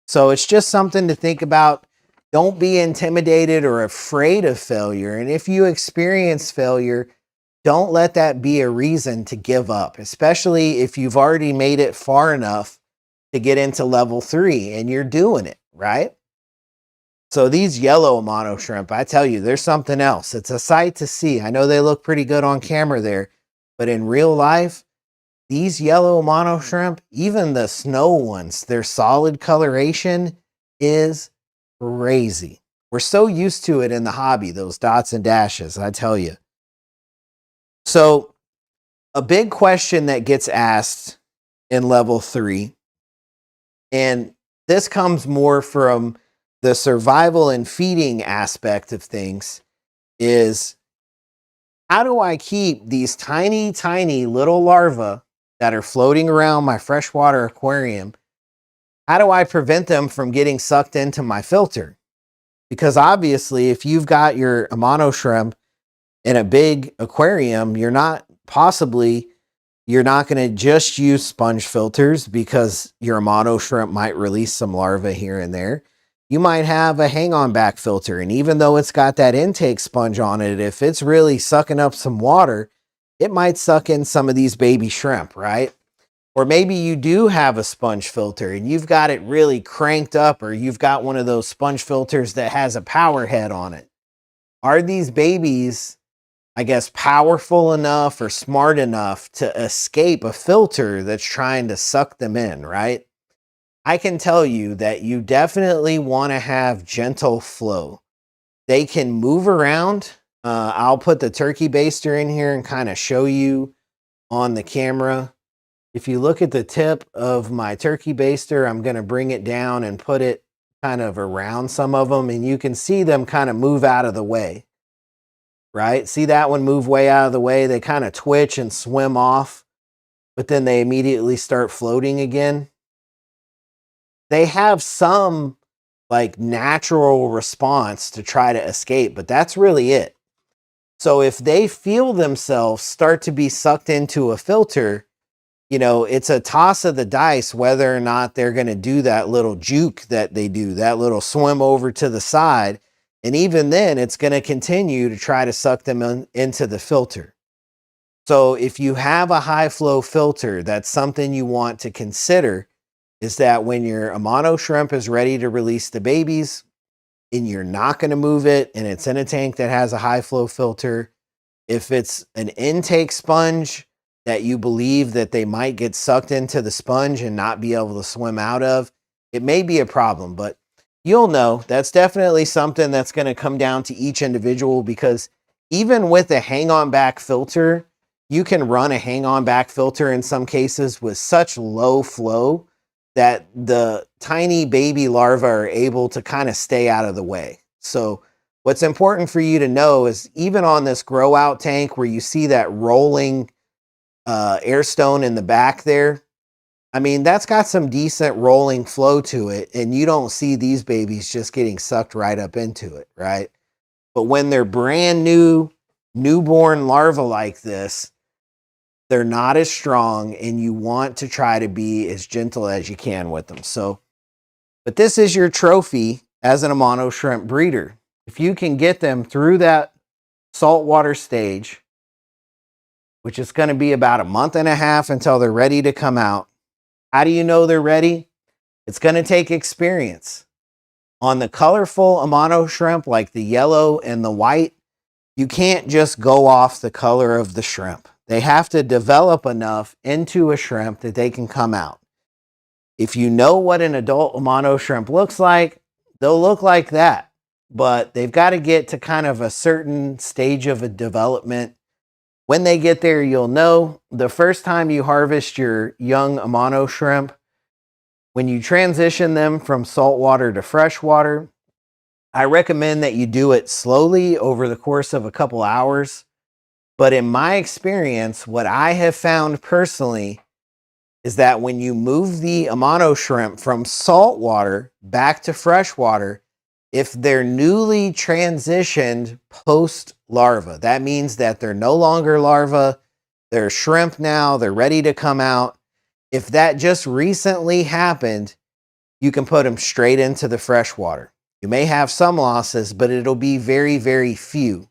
So it's just something to think about. Don't be intimidated or afraid of failure. And if you experience failure, don't let that be a reason to give up, especially if you've already made it far enough to get into level 3 and you're doing it, right? So these yellow Amano shrimp, I tell you, there's something else. It's a sight to see. I know they look pretty good on camera there, but in real life, these yellow Amano shrimp, even the snow ones, their solid coloration is crazy. We're so used to it in the hobby, those dots and dashes, I tell you. So a big question that gets asked in level 3, and this comes more from the survival and feeding aspect of things, is how do I keep these tiny, tiny little larvae that are floating around my freshwater aquarium? How do I prevent them from getting sucked into my filter? Because obviously, if you've got your Amano shrimp in a big aquarium, you're not going to just use sponge filters because your Amano shrimp might release some larvae here and there. You might have a hang-on back filter, and even though it's got that intake sponge on it, if it's really sucking up some water, it might suck in some of these baby shrimp, right? Or maybe you do have a sponge filter and you've got it really cranked up, or you've got one of those sponge filters that has a power head on it. Are these babies, I guess, powerful enough or smart enough to escape a filter that's trying to suck them in, right? I can tell you that you definitely want to have gentle flow. They can move around. I'll put the turkey baster in here and kind of show you on the camera. If you look at the tip of my turkey baster, I'm going to bring it down and put it kind of around some of them, and you can see them kind of move out of the way, right? See that one move way out of the way? They kind of twitch and swim off, but then they immediately start floating again. They have some like natural response to try to escape, but that's really it. So if they feel themselves start to be sucked into a filter, you know, it's a toss of the dice whether or not they're going to do that little juke that they do, that little swim over to the side. And even then, it's going to continue to try to suck them into the filter. So if you have a high flow filter, that's something you want to consider, is that when your Amano shrimp is ready to release the babies and you're not going to move it and it's in a tank that has a high flow filter, if it's an intake sponge that you believe that they might get sucked into the sponge and not be able to swim out of, it may be a problem, but you'll know. That's definitely something that's going to come down to each individual, because even with a hang-on back filter, you can run a hang-on back filter in some cases with such low flow that the tiny baby larvae are able to kind of stay out of the way. So what's important for you to know is, even on this grow out tank where you see that rolling air stone in the back there, I mean, that's got some decent rolling flow to it, and you don't see these babies just getting sucked right up into it, right? But when they're brand new, newborn larvae like this, they're not as strong, and you want to try to be as gentle as you can with them. So, but this is your trophy as an Amano shrimp breeder. If you can get them through that saltwater stage, which is going to be about a month and a half until they're ready to come out. How do you know they're ready? It's going to take experience. On the colorful Amano shrimp, like the yellow and the white, you can't just go off the color of the shrimp. They have to develop enough into a shrimp that they can come out. If you know what an adult Amano shrimp looks like, they'll look like that. But they've got to get to kind of a certain stage of a development. When they get there, you'll know. The first time you harvest your young Amano shrimp, when you transition them from saltwater to freshwater, I recommend that you do it slowly over the course of a couple hours. But in my experience, what I have found personally is that when you move the Amano shrimp from saltwater back to freshwater, if they're newly transitioned post larva, that means that they're no longer larva, they're shrimp now, they're ready to come out. If that just recently happened, you can put them straight into the freshwater. You may have some losses, but it'll be very, very few.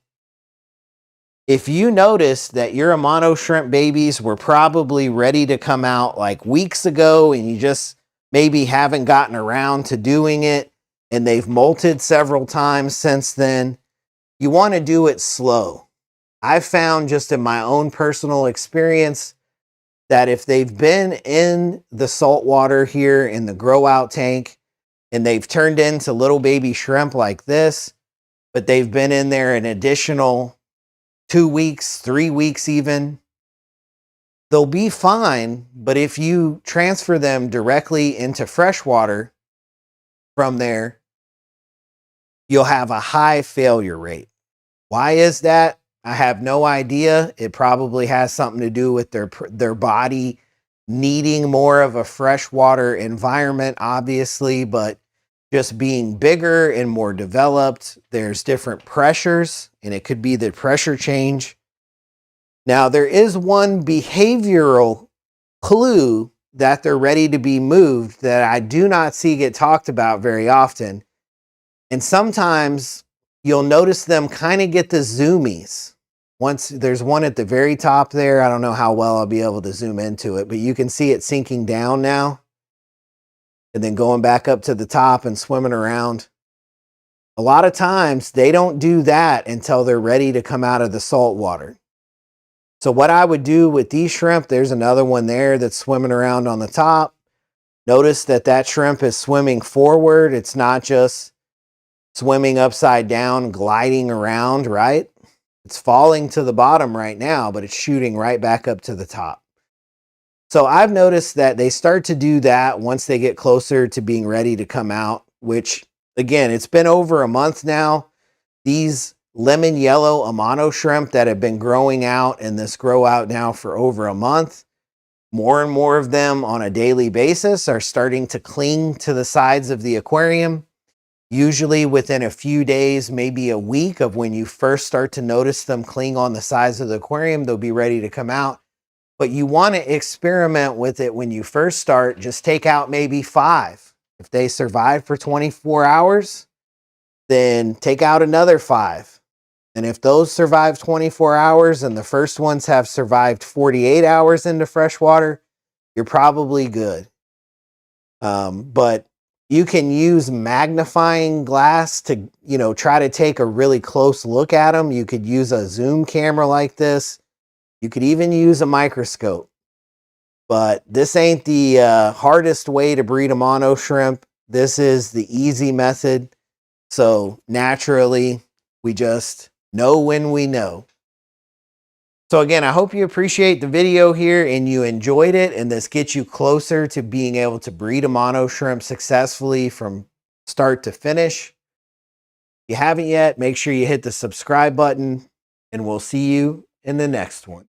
If you notice that your Amano shrimp babies were probably ready to come out like weeks ago and you just maybe haven't gotten around to doing it and they've molted several times since then, you want to do it slow. I've found just in my own personal experience that if they've been in the salt water here in the grow out tank and they've turned into little baby shrimp like this, but they've been in there an additional 2 weeks, 3 weeks even, they'll be fine. But if you transfer them directly into freshwater from there, you'll have a high failure rate. Why is that? I have no idea. It probably has something to do with their body needing more of a freshwater environment, obviously, but just being bigger and more developed, there's different pressures, and it could be the pressure change. Now, there is one behavioral clue that they're ready to be moved that I do not see get talked about very often. And sometimes you'll notice them kind of get the zoomies. Once there's one at the very top there, I don't know how well I'll be able to zoom into it, but you can see it sinking down now and then going back up to the top and swimming around. A lot of times they don't do that until they're ready to come out of the salt water. So what I would do with these shrimp, there's another one there that's swimming around on the top. Notice that that shrimp is swimming forward. It's not just swimming upside down, gliding around, right? It's falling to the bottom right now, but it's shooting right back up to the top. So I've noticed that they start to do that once they get closer to being ready to come out, which again, it's been over a month now. These lemon yellow Amano shrimp that have been growing out in this grow out now for over a month, more and more of them on a daily basis are starting to cling to the sides of the aquarium. Usually within a few days, maybe a week of when you first start to notice them cling on the sides of the aquarium, they'll be ready to come out. But you want to experiment with it when you first start. Just take out maybe 5. If they survive for 24 hours, then take out another 5. And if those survive 24 hours and the first ones have survived 48 hours into freshwater, you're probably good. But you can use magnifying glass to, try to take a really close look at them. You could use a zoom camera like this. You could even use a microscope. But this ain't the hardest way to breed Amano shrimp. This is the easy method. So naturally, we just know when we know. So again, I hope you appreciate the video here and you enjoyed it, and this gets you closer to being able to breed Amano shrimp successfully from start to finish. If you haven't yet, make sure you hit the subscribe button, and we'll see you in the next one.